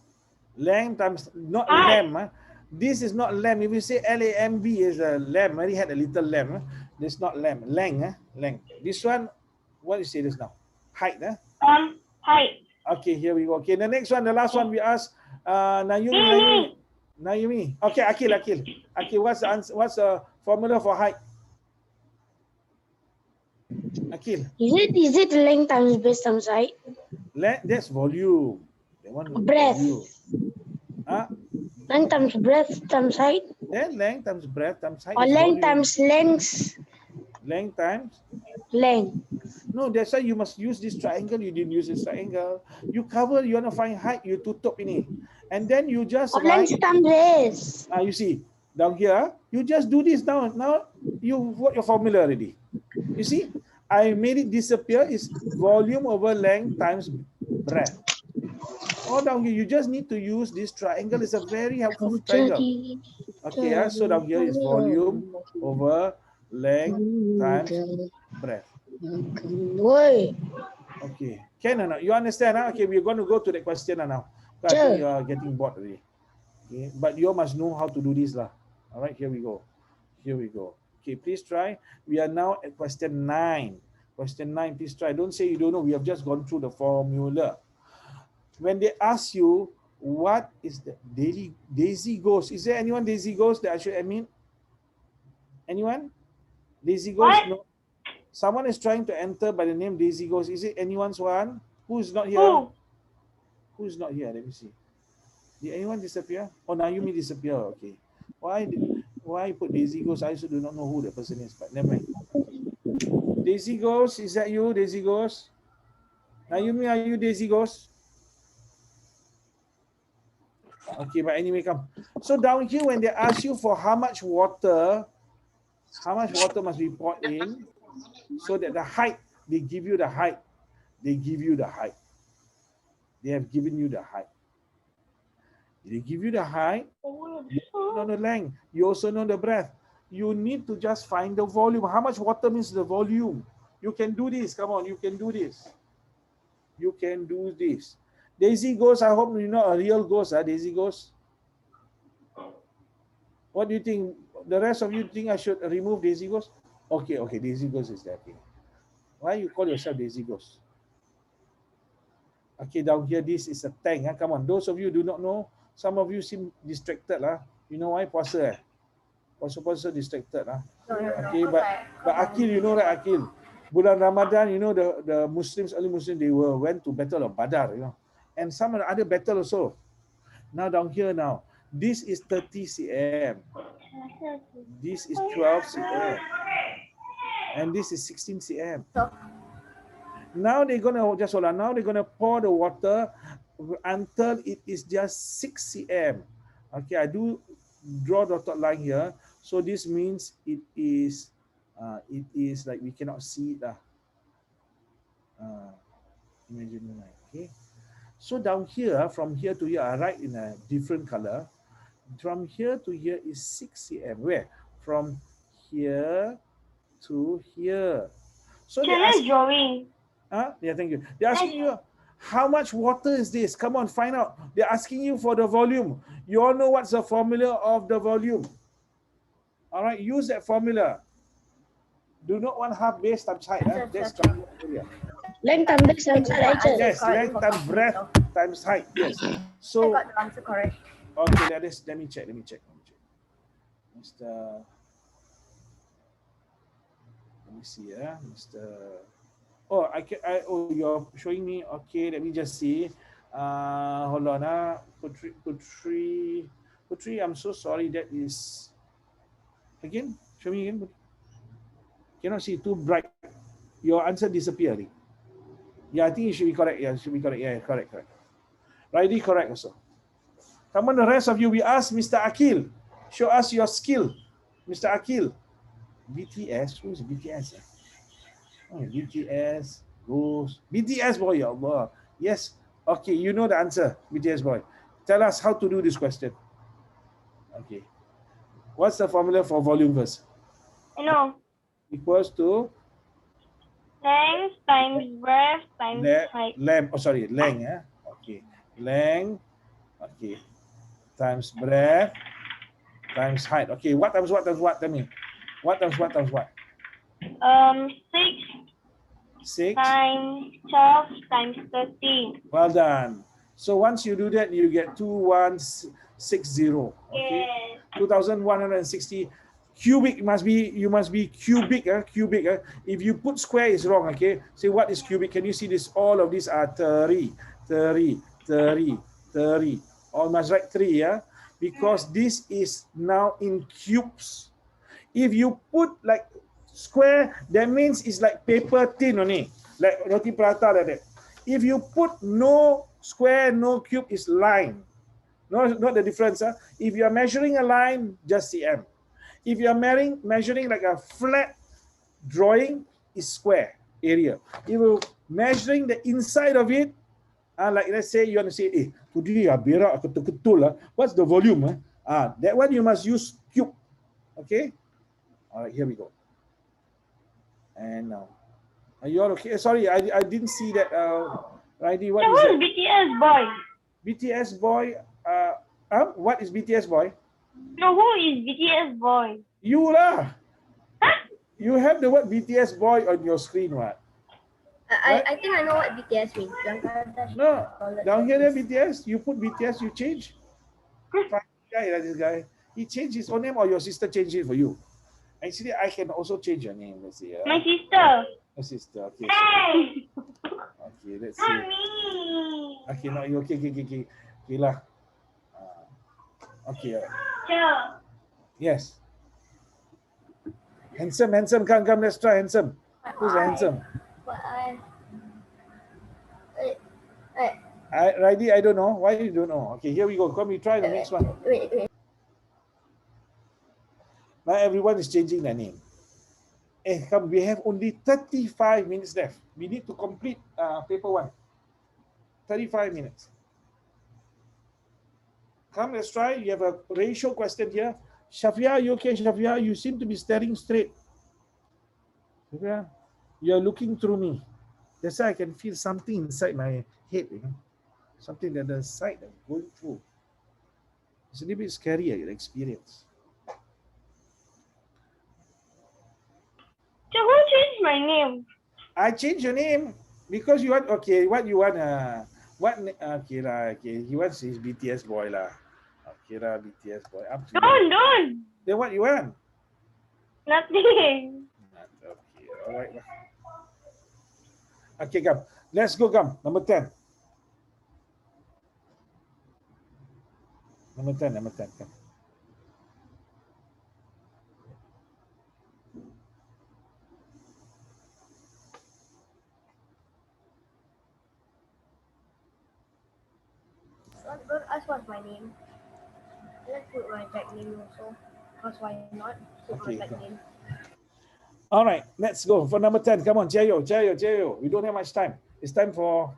length times, not lamb. This is not lamb. If you say LAMB is a lamb, I already had a little lamb. This is not lamb. Length. Length. This one, what you say this now? Height. Height. Okay, here we go. Okay, the next one, the last one we ask Naomi. Okay, Akil. What's the answer? What's the formula for height? Akil. Is it length times breadth times height? Length, that's volume. That one breadth. Volume. Length times breadth times height. Then length times breadth times height. Or length times length. Length times length. No, that's why you must use this triangle. You didn't use this triangle. You cover, you want to find height, you tutup ini. And then you just write. Length times this. You see, down here, you just do this now. Now you got your formula already. You see, I made it disappear. Is volume over length times breadth. Or down here, you just need to use this triangle. It's a very helpful triangle. Okay, so down here is volume over length times breadth. Okay, can or not? You understand? Okay, we're going to go to the question now. I think you are getting bored already. Okay, but you must know how to do this lah. All right, here we go. Okay, please try. We are now at question 9. Question 9, please try. Don't say you don't know. We have just gone through the formula. When they ask you what is the Daisy Ghost, is there anyone Daisy Ghost that I should admit? Anyone? Daisy Ghost? What? No. Someone is trying to enter by the name Daisy Ghost. Is it anyone's one? Who's not here? Who's not here? Let me see. Did anyone disappear? Oh, Naomi disappear. Okay. Why put Daisy Ghost? I also do not know who the person is, but never mind. Daisy Ghost, is that you, Daisy Ghost? Naomi, are you Daisy Ghost? Okay, but anyway, come. So down here, when they ask you for how much water How much water must be poured in so that the height, they give you the height. They give you the height. They have given you the height. They give you the height, you know the length, you also know the breadth. You need to just find the volume. How much water means the volume. You can do this. Come on, you can do this. You can do this. Daisy Ghost, I hope you know a real ghost, Daisy Ghost. What do you think? The rest of you think I should remove Daisy Ghost? Okay, okay, Daisy Ghost is there. Okay. Why you call yourself Daisy Ghost? Okay, down here, this is a tank. Come on, those of you do not know, some of you seem distracted. You know why? Puasa. Puasa distracted. Okay, but Akil, you know that Akil. Bulan Ramadan, you know the Muslims, early Muslims, they went to Battle of Badar, you know. And some of the other battle also. Now down here now, this is 30 cm. This is 12 cm. And this is 16 cm. Now they're gonna just hold on. Now they're gonna pour the water until it is just 6 cm. Okay, I do draw the dotted line here. So this means it is like we cannot see it. Imagine like, okay. So down here, from here to here, I write in a different color. From here to here is 6 cm. Where? From here to here. So they ask, drawing. Yeah, thank you. They're asking you, how much water is this? Come on, find out. They're asking you for the volume. You all know what's the formula of the volume. All right, use that formula. Do not want half base times height. That's area. Length times breadth times height. Yes, length times breadth times height. Yes. So I got the answer correct. okay, let me check. Mr. Let me see, Mr. Oh, you're showing me. Okay, let me just see. Hold on, Putri, I'm so sorry. That is again. Show me again. Cannot see, too bright. Your answer disappeared. Yeah, I think it should be correct. Yeah, it should be correct. Yeah, correct. Righty, correct also. Come on, the rest of you. We ask Mr. Akil. Show us your skill, Mr. Akil. BTS. Who is BTS? Oh, BTS goes. BTS boy, ya Allah. Yes. Okay, you know the answer, BTS boy. Tell us how to do this question. Okay. What's the formula for volume first? I know. Equals to Length times breadth times height. length. Okay. Length. Okay. Times breadth times height. Okay. What times what times what? Tell me. What times what times what? 6 times 12 times 13. Well done. So once you do that, you get 2160. Okay. Yes. 2160 cubic. You must be cubic. Cubic. If you put square, is wrong. Okay. Say what is cubic? Can you see this? All of these are 30. All must write 3. Yeah. Because this is now in cubes. If you put like square, that means it's like paper thin only, like roti prata like that. If you put no square, no cube, is line. No, not the difference. If you are measuring a line, just cm. If you are measuring like a flat drawing, is square area. If you measuring the inside of it, like let's say you want to say, today berak ketul-ketul, what's the volume? That one you must use cube. Okay. All right, here we go. And now, are you all okay? Sorry, I didn't see that. Righty, what is that? BTS boy? BTS boy. What is BTS boy? No, who is BTS boy? You lah. Huh? You have the word BTS boy on your screen, what? I think I know what BTS means. No, down here there BTS. You put BTS, you change. This guy. He changed his own name, or your sister changed it for you? Actually, I can also change your name. Let's see. My sister. Your sister. Okay. Hey. Okay, let's see. Okay, no, you okay. Okay lah. Okay. Sure. Yes. Handsome. Come. Let's try handsome. Who's handsome? Righty, I don't know. Why you don't know? Okay, here we go. Come, we try the next one. Wait. Now everyone is changing their name. And come, we have only 35 minutes left. We need to complete paper 1. 35 minutes. Come, let's try. You have a ratio question here. Shafia, you okay, Shafia? You seem to be staring straight. Shafia, you're looking through me. That's why I can feel something inside my head, you know? Something that the side I'm going through. It's a little bit scary, the experience. So who changed my name? I changed your name because you want, okay, what you want, okay, okay, he wants his BTS boy lah. Okay lah, BTS boy. Up to you. Don't. Then what you want? Nothing. Okay, all right. Okay, come. Let's go, come. Number 10. Number 10, come. Don't ask what's my name. Let's put my tag name also. Because why not? Put Okay, my tag go. name. All right, let's go for number 10. Come on, Jayo. We don't have much time. It's time for,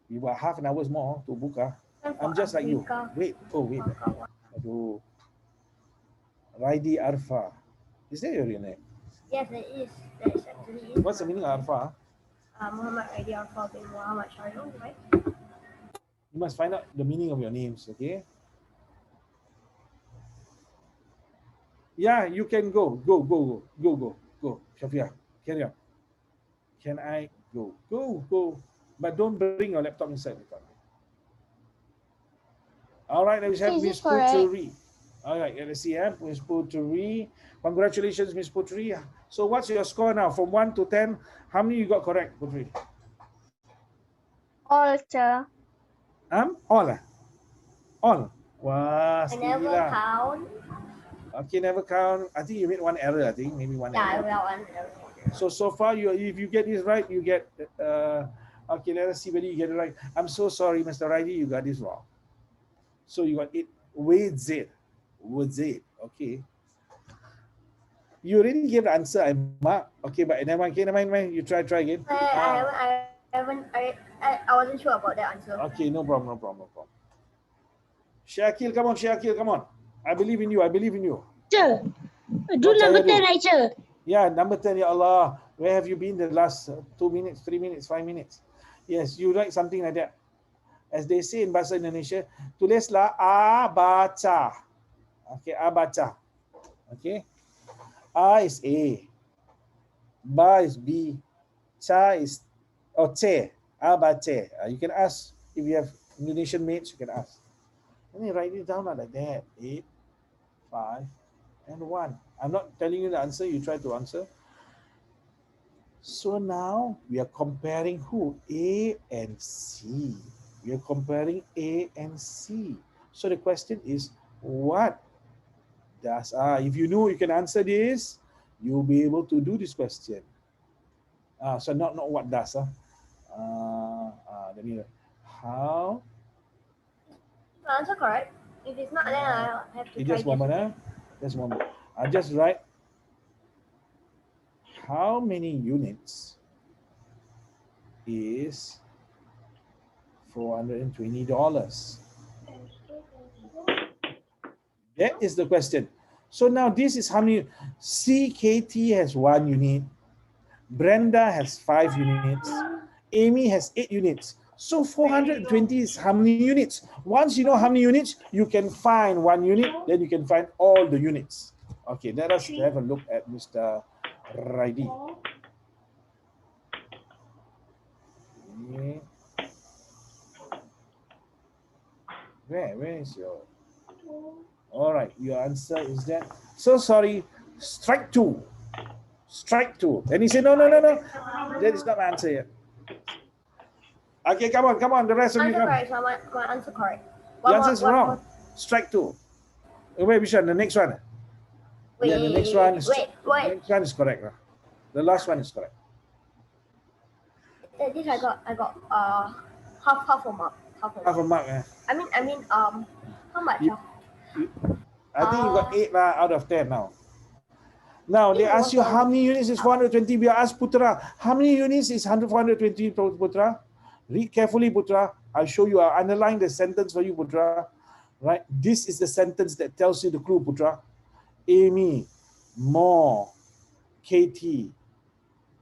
we got half an hour more to book. I'm just like you. Wait. Aduh. Raidi Arfa. Is that your real name? Yes, it is. That is actually it. What's the meaning of Arfa? Muhammad Raidi Arfa bin Muhammad Shahril, right? You must find out the meaning of your names, okay? Yeah, you can go. Go. Shafia, carry on. Can I go? Go. But don't bring your laptop inside the car. All right, let's have Miss Putri. All right, let's see. Miss Putri. Congratulations, Miss Putri. So what's your score now? From 1 to 10, how many you got correct, Putri? All, sir. All. All. Wow, I never count. Okay, never count. I think you made one error. I think maybe one error. Yeah, one error. So far, if you get this right, you get. Okay, let us see whether you get it right. I'm so sorry, Mr. Raidi, you got this wrong. So you got it with Z. Okay. You already gave the answer, I mark. Okay, but never mind. Okay, never mind. You try again. I wasn't sure about that answer. Okay, no problem. Shakil, come on. I believe in you. Sir, do number 10, right, sir? Yeah, number 10, ya Allah. Where have you been the last 2 minutes, 3 minutes, 5 minutes? Yes, you write something like that. As they say in Bahasa Indonesia, tulislah A baca. Okay, A baca. Okay. A is A. Ba is B. Cha is C. A baca. You can ask if you have Indonesian mates, you can ask. And you write it down like that. 8, 5, and 1. I'm not telling you the answer, you try to answer. So now we are comparing who? A and C. We are comparing A and C. So the question is, what does, if you know you can answer this, you'll be able to do this question. So not what does. Let me, how? Answer correct. If it's not, then I'll have to try. Just one minute. I'll just write how many units is $420? That is the question. So now this is how many. CKT has 1 unit. Brenda has 5 units. Amy has 8 units. So 420 is how many units? Once you know how many units, you can find 1 unit, then you can find all the units. Okay, let us have a look at Mr. Raidi. Okay. Where is your... All right, your answer is that. So sorry, strike 2. And he said, no. That is not my answer yet. Okay, come on. The rest of you come. My answer correct. The answer is wrong. Strike 2. Wait, which one? The next one. Wait, the next one is wait. The next one is correct. The last one is correct. This I got half a mark. Half a mark. I mean how much? I think you got 8 out of 10 now. Now they ask you how many units is 420. We ask Putra, how many units is 420, Putra? Read carefully, Putra. I'll show you. I'll underline the sentence for you, Putra. Right? This is the sentence that tells you the clue, Putra. Amy, more, KT.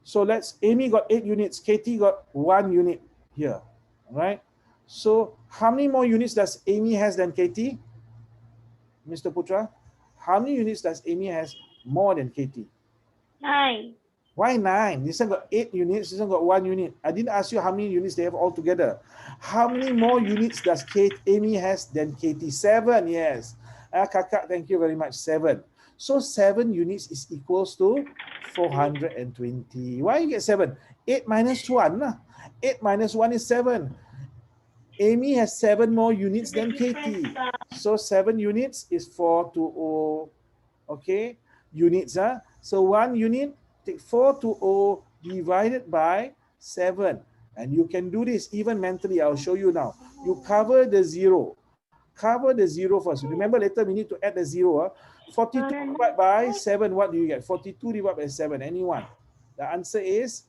So Amy got 8 units, KT got 1 unit here. Right? So how many more units does Amy has than KT? Mr. Putra? How many units does Amy has more than KT? 9. Why 9? This one got 8 units, this one got 1 unit. I didn't ask you how many units they have altogether. How many more units does Amy has than KT? 7, yes. Kakak, thank you very much, 7. So 7 units is equals to 420. Why you get 7? 8 minus 1. 8 minus 1 is 7. Amy has 7 more units than KT. So 7 units is 420. Okay, units. So 1 unit, take 420 divided by 7. And you can do this even mentally. I'll show you now. You cover the 0. Cover the 0 first. Remember later we need to add the 0. 42 divided by 7, what do you get? 42 divided by 7, anyone? The answer is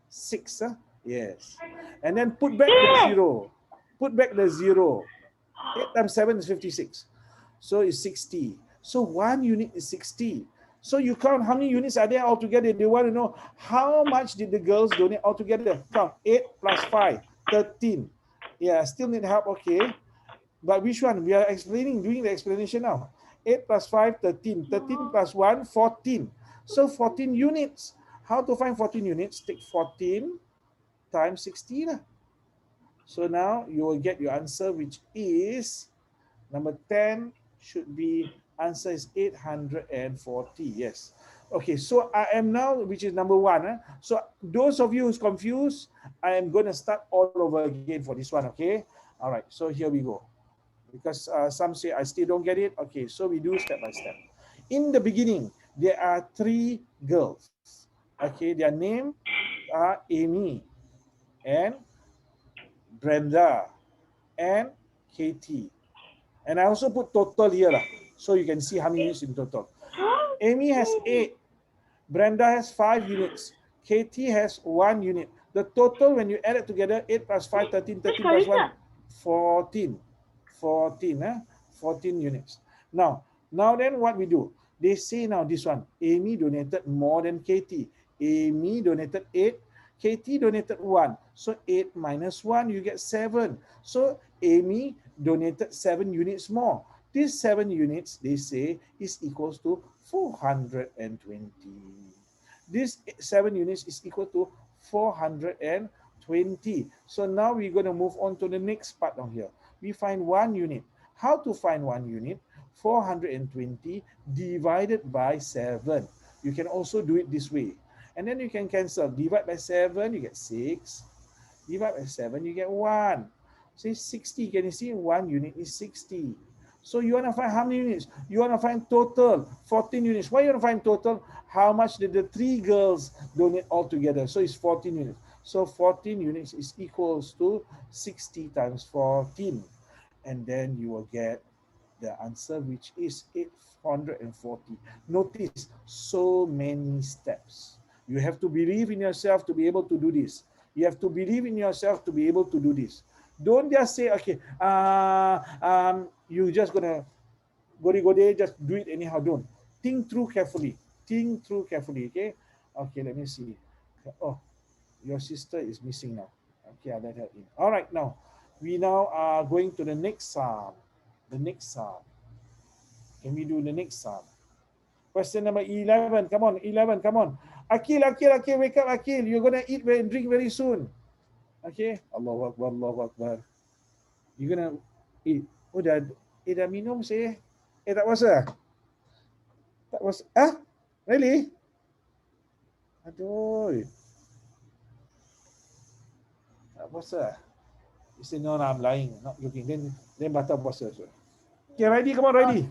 6. Yes. And then put back the 0. Put back the 0. 8 times 7 is 56. So it's 60. So 1 unit is 60. So you count how many units are there altogether. They want to know how much did the girls donate altogether. Count 8 plus 5, 13. Yeah, still need help, okay. But which one? We are doing the explanation now. 8 plus 5, 13. 13 plus 1, 14. So 14 units. How to find 14 units? Take 14 times 60. So now you will get your answer, which is number 10 should be, answer is 840. Yes. Okay, so I am now, which is number 1. So those of you who's confused, I am going to start all over again for this one, okay? All right, so here we go. Because some say I still don't get it. Okay, so we do step by step. In the beginning, there are 3 girls. Okay, their name are Amy and Brenda and Katie. And I also put total here, so you can see how many units in total. Amy has 8. Brenda has 5 units. Katie has 1 unit. The total, when you add it together, 8 plus 5, 13, 13 plus 1, 14. 14 units. Now then what we do? They say now this one, Amy donated more than Katie. Amy donated 8. Katie donated 1. So 8 minus 1, you get 7. So Amy donated 7 units more. These 7 units, they say, is equals to 420. This 7 units is equal to 420. So now we're going to move on to the next part down here. We find 1 unit. How to find 1 unit? 420 divided by 7. You can also do it this way. And then you can cancel. Divide by 7, you get 6. Divide by 7, you get 1. Say 60. Can you see? 1 unit is 60. So you want to find how many units? You want to find total 14 units. Why you want to find total? How much did the 3 girls donate altogether? So it's 14 units. So 14 units is equals to 60 times 14. And then you will get the answer, which is 840. Notice so many steps. You have to believe in yourself to be able to do this. You have to believe in yourself to be able to do this. Don't just say, okay, you just gonna go there, just do it anyhow. Don't. Think through carefully. Think through carefully, okay? Okay, let me see. Oh, your sister is missing now. Okay, I'll let her in. All right, now, we now are going to the next psalm. The next psalm. Can we do the next psalm? Question number 11. Come on, 11, come on. Akil, wake up, Akil. You're going to eat and drink very soon. Okay? Allahu Akbar, Allahu Akbar. You're going to eat. Oh, dah minum saya. Tak puasa? Tak puasa? Really? Aduh. Tak puasa? You say, no, I'm lying. Not joking. Then batal puasa. Okay, Raidi, come on, Raidi.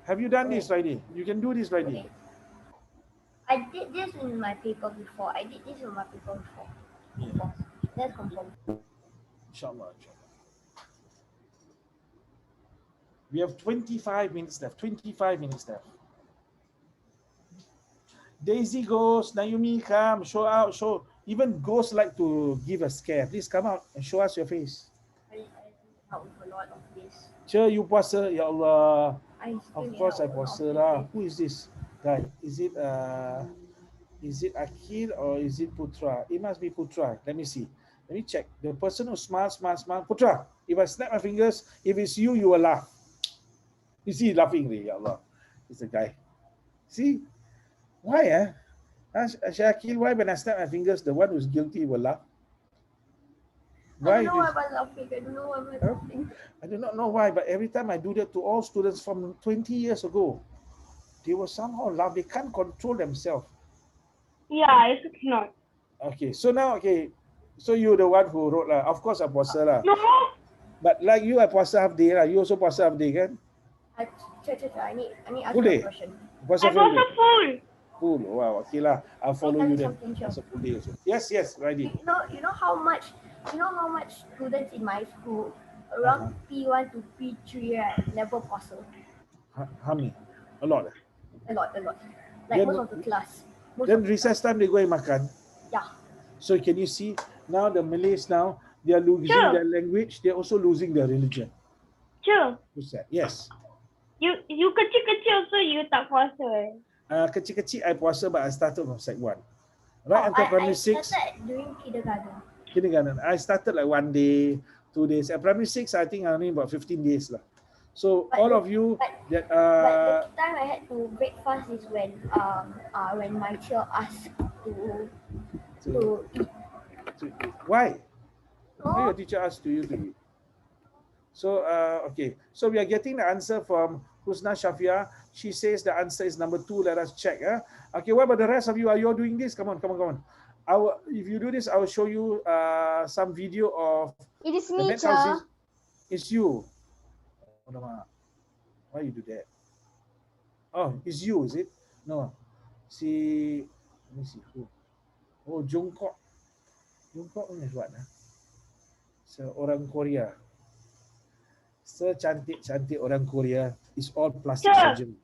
Have you done this, Raidi? You can do this, Raidi. Okay. I did this in my paper before. Yeah. Let's confirm. Inshallah. We have 25 minutes left. 25 minutes left. Daisy goes, Naomi, come, show out, show. Even ghosts like to give a scare. Please come out and show us your face. I out a lot of this. Sure, you puasa, ya Allah. I Of still course I out a lot puasa of lah. this. Who is this guy? Is it Akhil or is it Putra? It must be Putra. Let me see. Let me check. The person who smiles, Putra. If I snap my fingers, if it's you, you will laugh. You see, laughing, ya Allah. It's a guy. See? Why, Shakil, why when I snap my fingers, the one who's guilty will laugh? Why? I don't know why I'm laughing. I don't know why I'm laughing. I do not know why, but every time I do that to all students from 20 years ago, they will somehow laugh. They can't control themselves. Yeah, it's not. Okay, so now, so you're the one who wrote lah. Of course, I puasa lah. No. But like you, I puasa half day lah. You also puasa half day, kan? I need ask Full you day? a question. Puasa I full was day? full. Full. Wow, okay lah. I'll follow Can I you tell then. something, Syah? Puasa full day also. Yes, ready. You know how much students in my school around P1 to P3 right never puasa. How many? A lot. A lot. Like Then- most of the class. Then recess time they go and makan. Yeah. So can you see now the Malays now they are losing Sure. their language. They're also losing their religion. Sure. Who's that? Yes. You kecil-kecil also you tak puasa. Kecil-kecil I puasa, but I started from Sec 1. Right until I primary 6. started during kindergarten. Kindergarten. I started like 1 day, 2 days. At primary 6, I think I only about 15 days lah. So But all the- of you that But the time I had to break fast is when my teacher asked to eat. why? Why No, your teacher asked you to eat? So okay. So we are getting the answer from Husna Shafia. She says the answer is number 2. Let us check. Okay, what about the rest of you? Are you all doing this? Come on. If you do this, I will show you some video of It is the me, next house sir. is you. Why you do that? Oh, it's you, is it? No. Let me see who. Oh, Jungkook. Jungkook is what? Seorang Korea. Secantik-cantik orang Korea is all plastic Sure. surgery.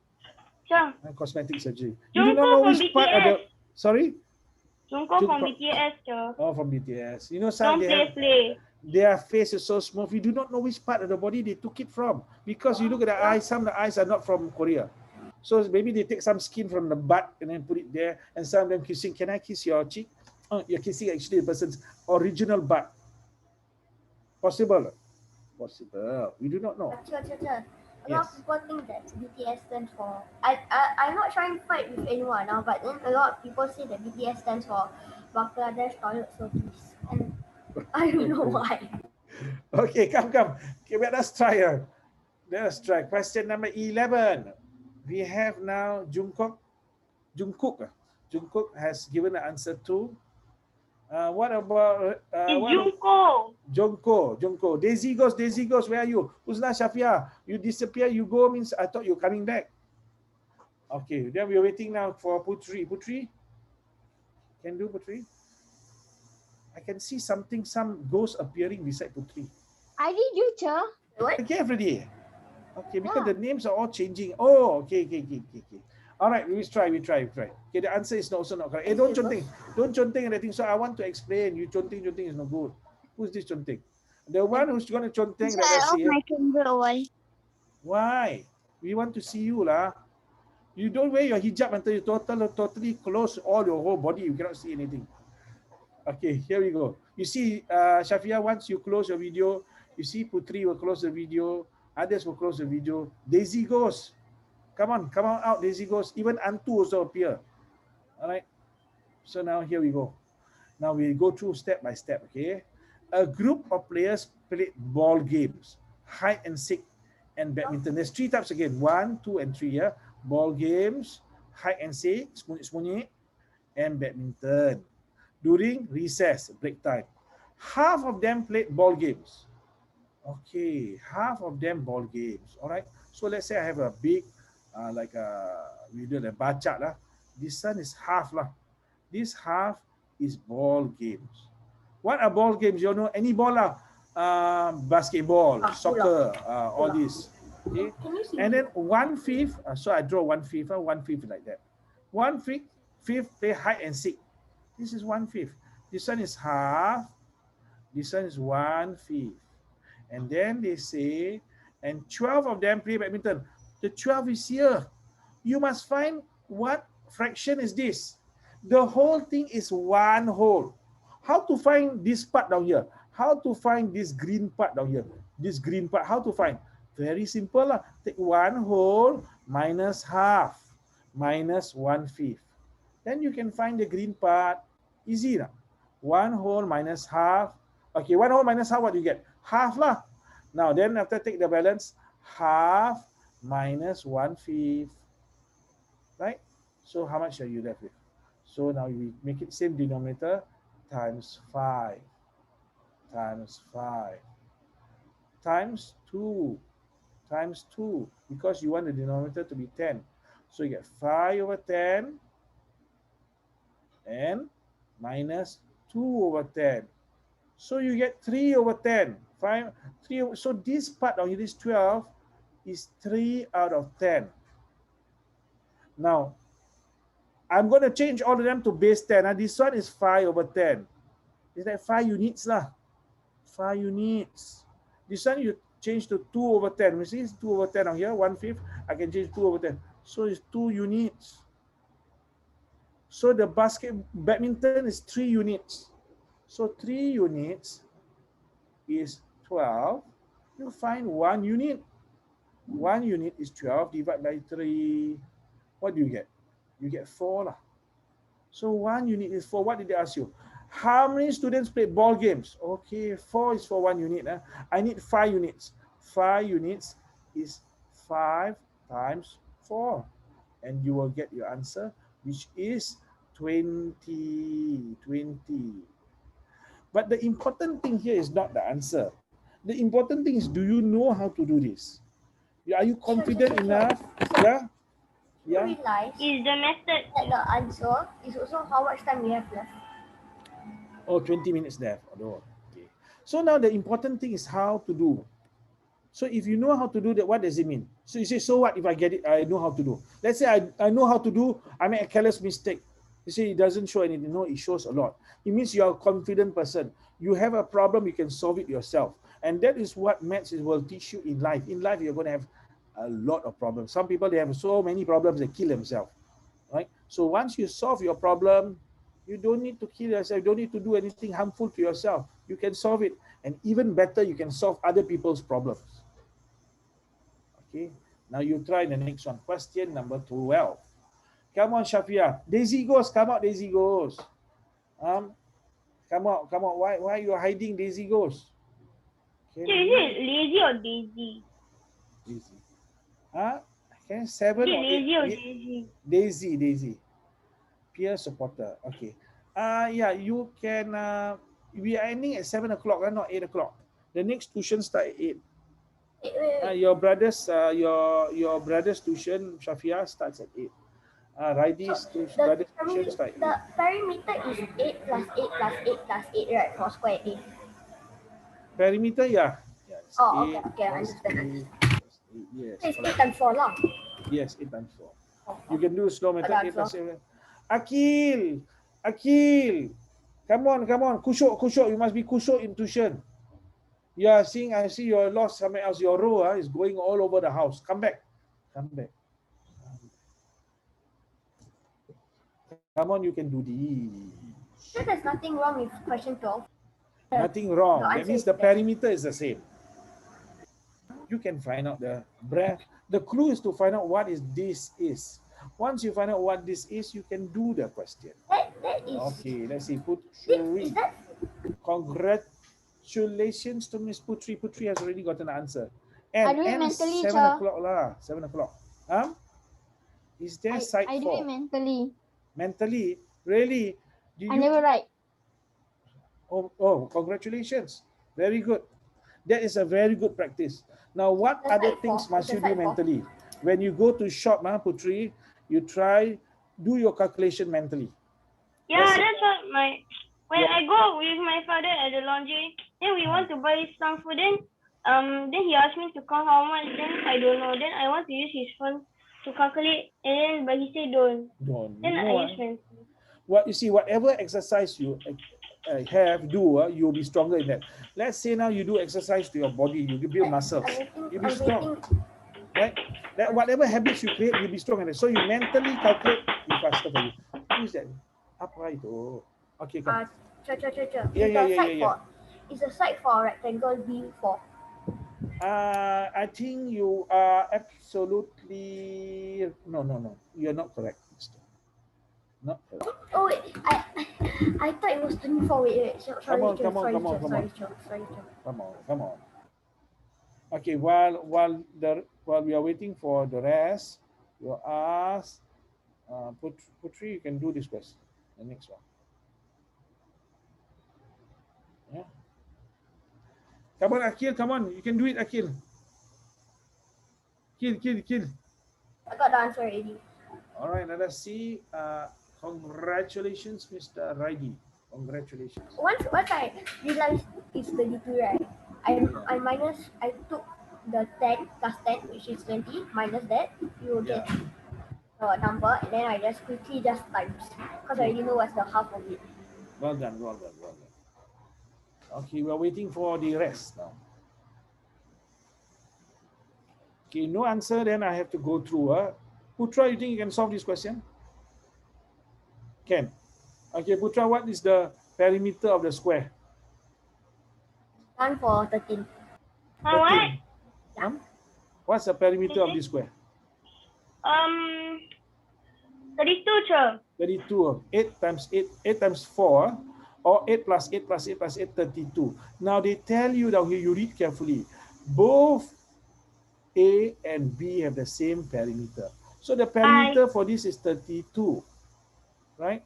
Sure. Cosmetic surgery. You do not Jungkook know from which part of the... Sorry? Jungkook from Jungkook. BTS, sure. Oh, from BTS. You know, some Don't they have, play. their face is so smooth. You do not know which part of the body they took it from. Because you look at the eyes, some of the eyes are not from Korea. So maybe they take some skin from the butt and then put it there. And some of them kissing. Can I kiss your cheek? Oh, you're kissing actually the person's original butt. Possible? Possible. We do not know. Sure. A lot of people think that BTS stands for. I'm not trying to fight with anyone now, but then a lot of people say that BTS stands for Bangladesh Toilet Service, and I don't know why. Okay, come. Okay, let us try. Let us try. Question number 11. We have now Jungkook. Jungkook has given the answer to. What about Jungkook? Daisy goes. Where are you? Husna Shafia, you disappear. You go means I thought you're coming back. Okay, then we're waiting now for Putri. Putri, can do Putri? I can see some ghost appearing beside Putri. I did you, sir. What? Okay, every day. Okay, because the names are all changing. Oh, okay. All right, we try. Okay, the answer is also not correct. Don't chonting anything. So I want to explain. You chonting is no good. Who's this chonting? The one who's going to chonting. Let us see. Why? We want to see you lah. You don't wear your hijab until you totally close all your whole body. You cannot see anything. Okay, here we go. You see, Shafia, once you close your video, you see Putri will close the video. Others will close the video. Daisy goes. Come on out, Daisy goes. Even Antu also appear. All right. So now here we go. Now we go through step by step, okay? A group of players play ball games, hide and seek, and badminton. There's 3 types again. 1, 2, and 3, yeah? Ball games, hide and seek, sembunyi-sembunyi, and badminton. During recess, break time. Half of them played ball games. Okay, half of them ball games. All right. So let's say I have a big, we do the baca lah. This one is half lah. This half is ball games. What are ball games? You know, any ball lah. Basketball, soccer, all this. Okay, Can you see and me? then 1/5. So I draw 1/5. 1/5 like that. 1/5 play hide and seek. This is 1/5. This one is half. This one is 1/5. And then they say, and 12 of them play badminton. The 12 is here. You must find what fraction is this. The whole thing is one whole. How to find this part down here? How to find this green part down here? This green part, how to find? Very simple lah. Take one whole minus half minus 1/5. Then you can find the green part. Easy lah. One whole minus half. Okay, one whole minus half, what do you get? Half lah. Now then after take the balance, half minus 1/5. Right? So how much are you left with? So now we make it same denominator, times 5 times 5 times 2 times 2, because you want the denominator to be 10. So you get 5/10 and minus 2/10. So you get 3/10. 3. So this part of this 12 is 3/10. Now I'm going to change all of them to base 10. This one is 5/10. It's like 5 units lah. 5 units. This one you change to 2/10. You see it's 2/10 on here, 1/5. I can change 2/10. So it's 2 units. So the badminton is 3 units. So 3 units is 12. You find 1 unit. 1 unit is 12 divided by 3. What do you get? You get 4 lah. So 1 unit is 4. What did they ask you? How many students play ball games? Okay, 4 is for 1 unit. I need 5 units. 5 units is 5 times 4. And you will get your answer, which is 20. But the important thing here is not the answer. The important thing is, do you know how to do this? Are you confident enough? Yeah? Yeah. Realize Is the method that the answer is also how much time we have left. Oh, 20 minutes left. Okay. So now the important thing is how to do. So if you know how to do that, what does it mean? So you say, so what if I get it, I know how to do. Let's say I know how to do, I make a careless mistake. You say it doesn't show anything. No, it shows a lot. It means you are a confident person. You have a problem, you can solve it yourself. And that is what maths will teach you in life. In life, you're going to have a lot of problems. Some people, they have so many problems, they kill themselves. Right? So once you solve your problem, you don't need to kill yourself. You don't need to do anything harmful to yourself. You can solve it. And even better, you can solve other people's problems. Okay. Now you try the next one. Question number 12. Come on, Shafia. Daisy goes. Come out, Daisy goes. Come out. Why are you hiding, Daisy goes? is it lazy or daisy? Daisy. Okay, 7 Is it or 8. lazy or daisy? Daisy. Peer supporter. Okay. Yeah, you can. We are ending at 7 o'clock, not 8 o'clock. The next tuition start at 8. Your brother's tuition, Shafia, starts at 8. Raidi's brother's tuition starts at 8. The perimeter is 8 plus 8 plus 8 plus 8, right? For square 8. Perimeter, yeah. Oh, okay, I understand. Yes. It's 8 times 4 lah. Yes, 8 times 4. You can do slow method. 8 plus 7. Akil. Come on. Kusyuk. You must be kusyuk in tuition. Yeah, I see you lost somewhere else. Your row is going all over the house. Come back. Come on, you can do this. So there's nothing wrong with question 12. Nothing wrong. That means the perimeter is the same. You can find out the breadth. The clue is to find out what this is. Once you find out what this is, you can do the question. That is. Okay, let's see. Is that? Congratulations to Miss Putri. Putri has already gotten an answer. And I do it mentally, 7 sir. o'clock lah. 7 o'clock. Is there side 4? I do it mentally. Mentally? Really? I never write. Oh, congratulations. Very good. That is a very good practice. Now, what other things must you do mentally? When you go to shop, Putri, you do your calculation mentally. Yeah, that's what when I go with my father at the laundry, then we want to buy some food, then Then he asked me to count how much. Then I don't know. Then I want to use his phone to calculate, and then but he said don't. Don't. Then You I know, use pencil. what you see, whatever exercise you you'll be stronger in that. Let's say now you do exercise to your body, you build muscles, you'll be strong, right? That whatever habits you create, you'll be strong in it. So you mentally calculate, be faster for you. Who's that? Apa itu? Okay, come. Yeah. It's a side for rectangle B4. I think you are absolutely no. You're not correct, mister. Not correct. Oh wait, I thought it was 24. Wait. Sorry, Come on. Sorry. Come on. Okay, while we are waiting for the rest, you ask Putri, you can do this question. The next one. Yeah. Come on, Akil, come on. You can do it, Akil. Kill. I got the answer already. All right, let us see. Congratulations, Mr. Raidi. Congratulations. Once I realized it's 32, right? I took the 10 plus 10, which is 20, minus that, you will get the number, and then I just quickly times, because I already know what's the half of it. Well done. Okay, we're waiting for the rest now. Okay, no answer, then I have to go through. Putra, you think you can solve this question? Can. Okay, Putra, what is the perimeter of the square? 1 for 13. How what? What's the perimeter of this square? 32, sir. 32. 8 times 8, 8 times 4, or 8 plus 8 plus 8 plus 8, 32. Now they tell you down here, you read carefully. Both A and B have the same perimeter. So the perimeter for this is 32, right?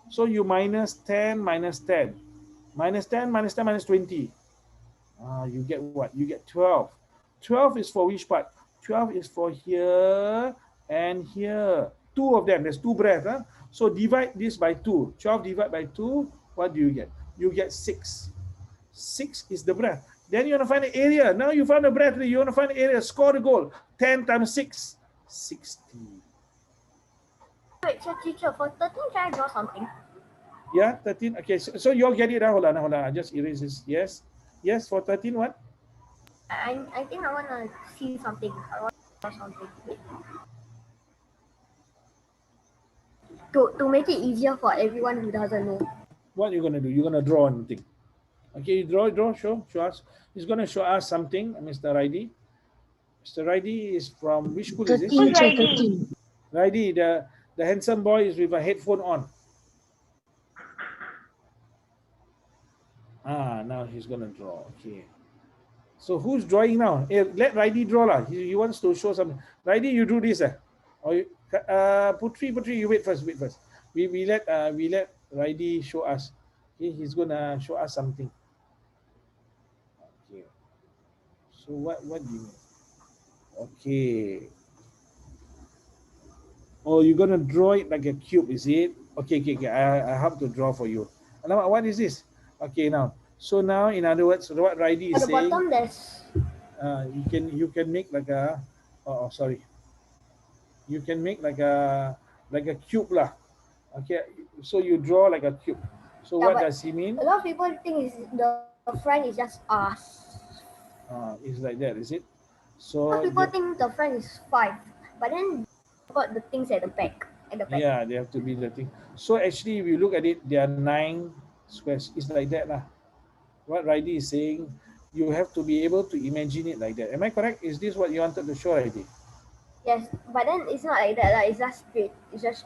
So you minus 10 minus 10. Minus 10 minus 10 minus 20. You get what? You get 12. 12 is for which part? 12 is for here and here. Two of them. There's two breadths. So divide this by 2. 12 divided by 2. What do you get? You get 6. 6 is the breadth. Then you want to find the area. Now you found the breadth. You want to find the area. Score the goal. 10 times 6. 60. Wait, so teacher, for 13, can I draw something? Yeah, 13. Okay, so you all get it. Hold on. I just erase this. Yes, for 13, what? I think I want to see something. I want to draw something. To make it easier for everyone who doesn't know. What are you going to do? You're going to draw anything. Okay, you draw, show us. He's going to show us something, Mr. Raidi. Mr. Raidi is from which school is this? Raidi, the handsome boy is with a headphone on. Now he's going to draw. Okay. So who's drawing now? Let Raidi draw lah. He wants to show something. Raidi, you do this. Or you, Putri, you wait first. We let Raidi show us. Okay, he's gonna show us something. Okay. So what do you mean? Okay. Oh, you're gonna draw it like a cube, is it? Okay. I have to draw for you. What is this? Okay, now. So now, in other words, what Raidi is saying. At the bottom, there's. You can make like a. Oh, sorry. You can make like a cube lah. Okay, so you draw like a cube. So what does he mean? A lot of people think the front is just us. It's like that, is it? So a lot of people think the front is 5, but then got the things at the back. Yeah, they have to be the thing. So actually, if you look at it, there are 9 squares. It's like that lah. What Raidi is saying, you have to be able to imagine it like that. Am I correct? Is this what you wanted to show, Raidi? Yes, but then it's not like that. It's just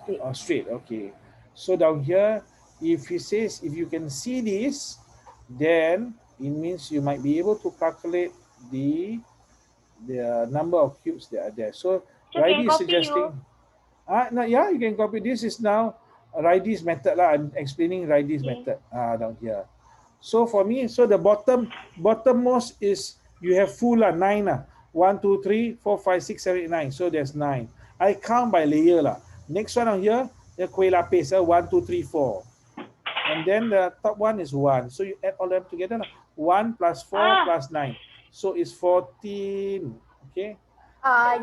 straight. Oh, straight. Okay. So down here, if he says, if you can see this, then it means you might be able to calculate the number of cubes that are there. So Raidi is suggesting. Yeah, you can copy. This is now Raidi's method lah. I'm explaining Raidi's method down here. So for me, so the bottommost is you have full 9 lah. 1, 2, 3, 4, 5, 6, 7, 8, 9. So there's 9. I count by layer lah. Next one on here, the kuih lapis. 1, 2, 3, 4. And then the top one is 1. So you add all them together lah. 1 plus 4 plus 9. So it's 14. Okay.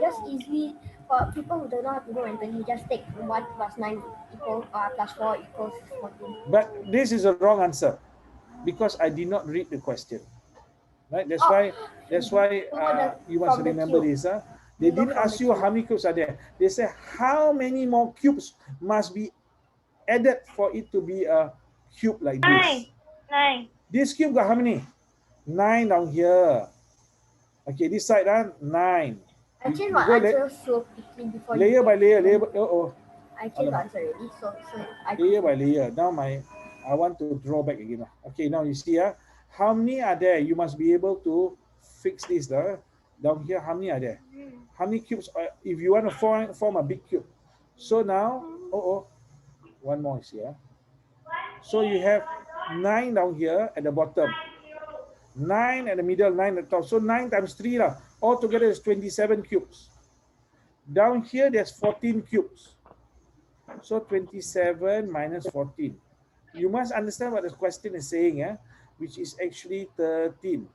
Just easily for people who don't know how to do mentally, just take 1 plus 9 plus 4 equals 14. But this is a wrong answer because I did not read the question. Right? That's why you must from the remember cube. this. They You go didn't from ask the you cube. how many cubes are there. They say how many more cubes must be added for it to be a cube like this. 9. This cube got how many? 9 down here. Okay, this side 9. I You changed my go answer so quickly before layer you by layer, get layer to by, oh, I changed my alamak. answer already, so I Layer by layer. Now I want to draw back again. Okay, now you see how many are there? You must be able to fix this down here. How many are there? How many cubes? If you want to form a big cube. So now, one more is here. So you have 9 down here at the bottom, 9 at the middle, 9 at the top. So 9 times 3 lah. Altogether is 27 cubes. Down here there's 14 cubes. So 27 minus 14. You must understand what the question is saying, which is actually 13.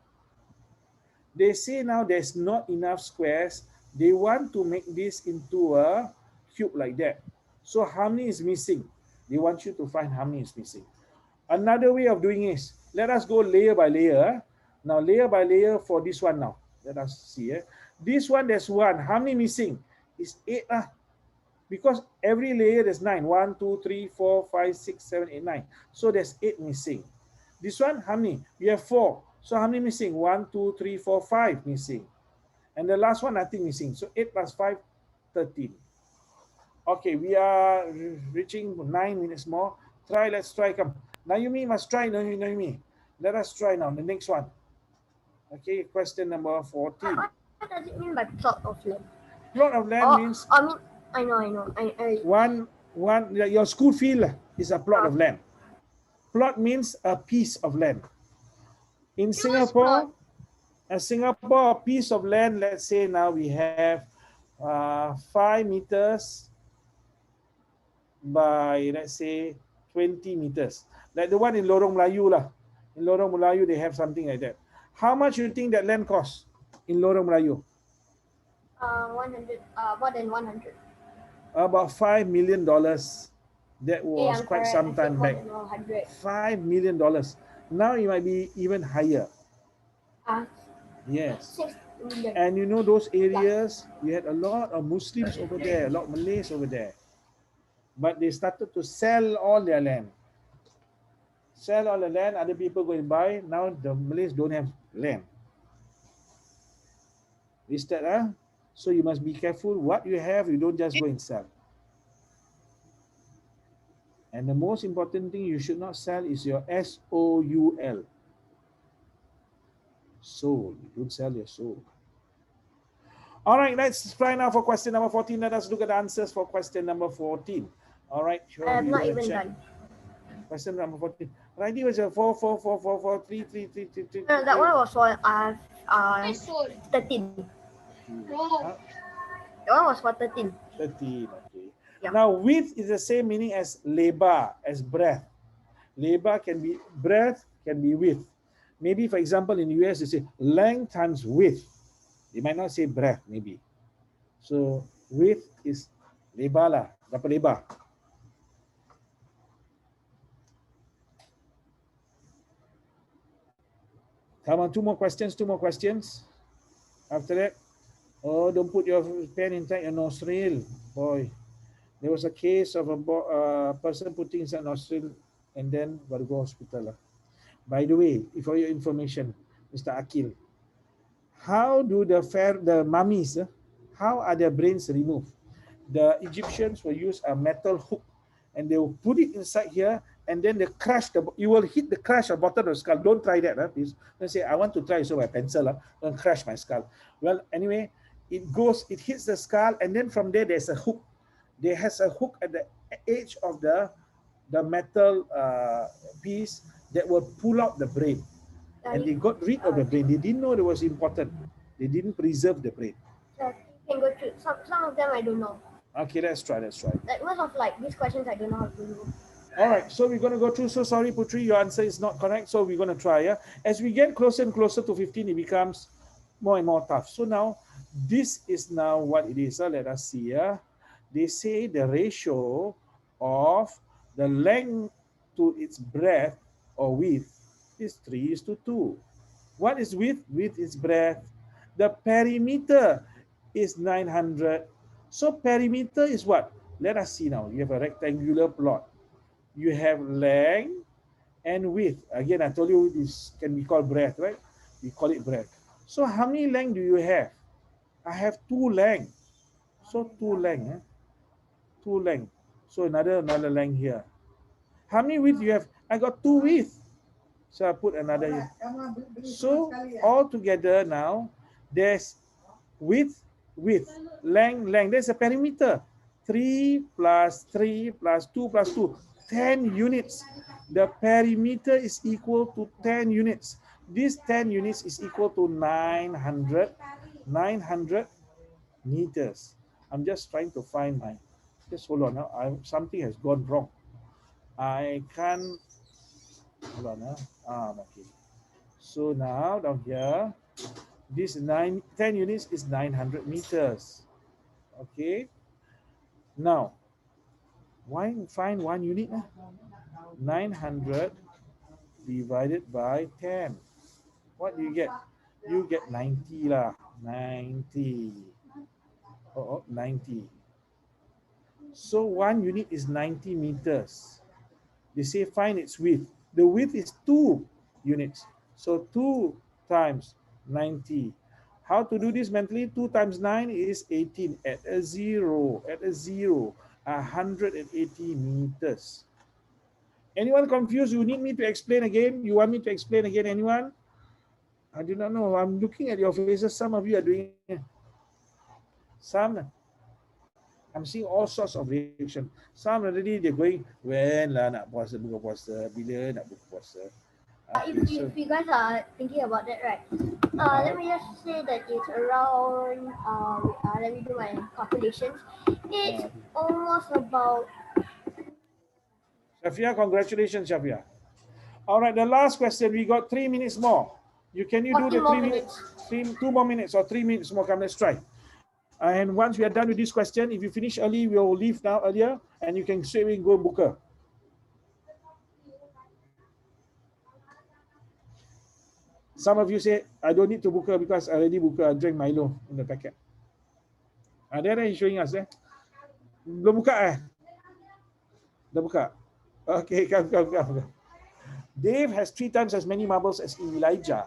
They say now there's not enough squares. They want to make this into a cube like that. So how many is missing? They want you to find how many is missing. Another way of doing is, let us go layer by layer. Now layer by layer for this one now. Let us see. This one there's 1. How many missing? It's 8 lah. Because every layer there's 9. 1, 2, 3, 4, 5, 6, 7, 8, 9. So there's 8 missing. This one, how many? We have 4. So how many missing? 1, 2, 3, 4, 5 missing. And the last one, nothing missing. So 8 plus 5, 13. Okay, we are reaching 9 minutes more. Let's try. Come. Naomi must try, Naomi. Let us try now. The next one. Okay, question number 14. What does it mean by plot of land? Plot of land means I know. your school field is a plot of land. Plot means a piece of land. In Singapore, a piece of land, let's say now we have 5 meters by, let's say, 20 meters. Like the one in Lorong Melayu lah. In Lorong Melayu, they have something like that. How much you think that land costs in Lorong Melayu? 100, more than 100. About $5 million. That was quite some time back. $5 million. Now it might be even higher. Yes. 6 million. And you know those areas, we had a lot of Muslims over there, a lot of Malays over there. But they started to sell all their land. Sell all the land, other people go and buy. Now the Malays don't have land. Listed, So you must be careful. What you have, you don't just go and sell. And the most important thing you should not sell is your SOUL. Soul. You don't sell your soul. All right, let's try now for question number 14. Let us look at the answers for question number 14. All right. I have not even done. Question number 14. Righty was a 4, 4, 4, 4, 4, 3, 3, 3, 3, 3. No, that one was for 13. That one was for 13. 13, okay. Yeah. Now, width is the same meaning as lebar, as breadth. Lebar can be, breadth can be width. Maybe, for example, in the US, they say length times width. They might not say breadth, maybe. So, width is lebar lah. Berapa lebar? Come on, two more questions. After that, oh, don't put your pen inside your nostril, boy. There was a case of a person putting inside nostril and then got to go hospital. By the way, for your information, Mr. Akil, how do the mummies, how are their brains removed? The Egyptians will use a metal hook and they will put it inside here and then they crush you will hit the crush at the bottom of the skull. Don't try that, please. Don't say, I want to try so my pencil, don't crush my skull. Well, anyway, it hits the skull and then from there, there's a hook. There has a hook at the edge of the metal piece that will pull out the brain. And they got rid of the brain. They didn't know it was important. They didn't preserve the brain. You can go through. Some of them I don't know. Okay, let's try. Like most of these questions I don't know how to do. All right, so we're going to go through. So sorry, Putri, your answer is not correct. So we're going to try. As we get closer and closer to 15, it becomes more and more tough. So now this is now what it is. Let us see. They say the ratio of the length to its breadth or width is 3:2. What is width? Width is breadth. The perimeter is 900. So perimeter is what? Let us see now. You have a rectangular plot. You have length and width. Again, I told you this can be called breadth, right? We call it breadth. So how many length do you have? I have 2 length. So 2 length. 2 length. So another length here. How many width you have? I got 2 width. So I put another here. So all together now, there's width, length. There's a perimeter. 3 plus 3 plus 2 plus 2. 10 units. The perimeter is equal to 10 units. This 10 units is equal to 900 meters. I'm just trying to find my, just hold on now. Something has gone wrong. I can't, hold on now. Okay. So now down here, this 10 units is 900 meters. Okay. Now, why find 1 unit? 900 divided by 10. What do you get? You get 90 lah. 90. 90. So 1 unit is 90 meters. They say find its width. The width is 2 units. So 2 times 90. How to do this mentally? 2 times 9 is 18. Add a 0. 180 meters. Anyone confused? You need me to explain again? You want me to explain again, anyone? I do not know. I'm looking at your faces. Some of you are doing it. Some, I'm seeing all sorts of reaction. Some already they're going, when lah nak puasa, buka puasa, bila nak buka puasa. If you guys are thinking about that, right? Let me just say that it's around, let me do my calculations. It's almost about... Shafia, congratulations, Shafia. All right, the last question. We got 3 minutes more. Can you do the 3 minutes? 2 more minutes or 3 minutes more? Come, let's try. And once we are done with this question, if you finish early, we'll leave now earlier, and you can straight away go buka. Some of you say, I don't need to buka because I already buka. I drank Milo in the packet. There he's showing us. Belum buka Dah buka? Okay, come. Dave has 3 times as many marbles as Elijah.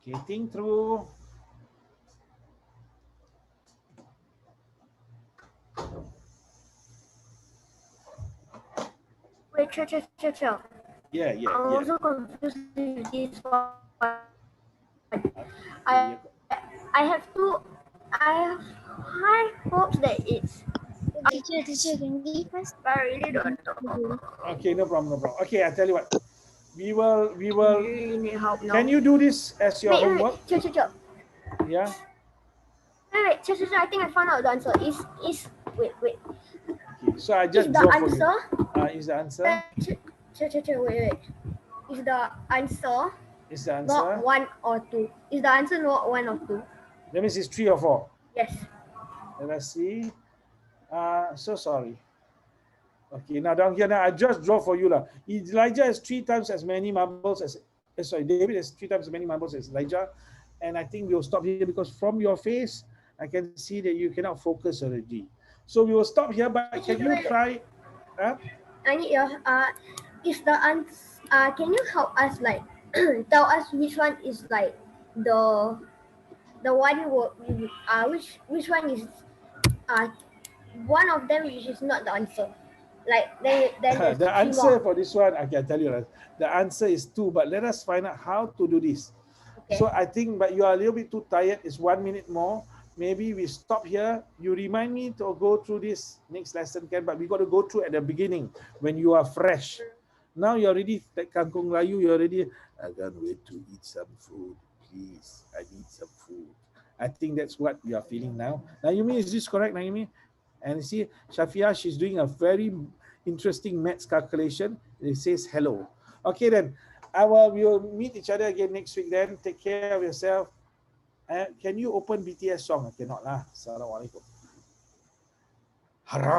Getting through. Wait, chill. Yeah. I'm also confused with this one. I have high hopes that it's... Teacher, can you first? I really don't know. Okay, no problem. Okay, I tell you what. We will. You need help now. Can you do this as your homework? Wait, chill. Yeah. Wait, chill. I think I found out the answer. Wait. Okay, so I just Is the draw answer? for you. Is the answer? Chill. Wait. Is the answer? Is the answer? Not 1 or 2. Is the answer not 1 or 2? That means it's 3 or 4. Yes. Let us see. So sorry. Okay, now down here, I just draw for you lah. Elijah has 3 times as many marbles as, David has 3 times as many marbles as Elijah. And I think we'll stop here because from your face, I can see that you cannot focus already. So we will stop here, but can you try? I need your, is the answer, can you help us, like, tell us which one is, like, the one, which one is, one of them which is not the answer? Like, then the answer for this one, I can tell you, the answer is 2, but let us find out how to do this. Okay. So I think, but you are a little bit too tired. It's 1 minute more. Maybe we stop here. You remind me to go through this next lesson, Ken, but we got to go through at the beginning when you are fresh. Now you're already like kangkung layu, you're already, I can't wait to eat some food. please, I need some food. I think that's what you are feeling now. Naomi, is this correct, Naomi? And you see, Shafia, she's doing a very interesting maths calculation. It says hello. Okay, then we'll meet each other again next week. Then take care of yourself. Can you open BTS song? I cannot lah. Assalamualaikum. Haram.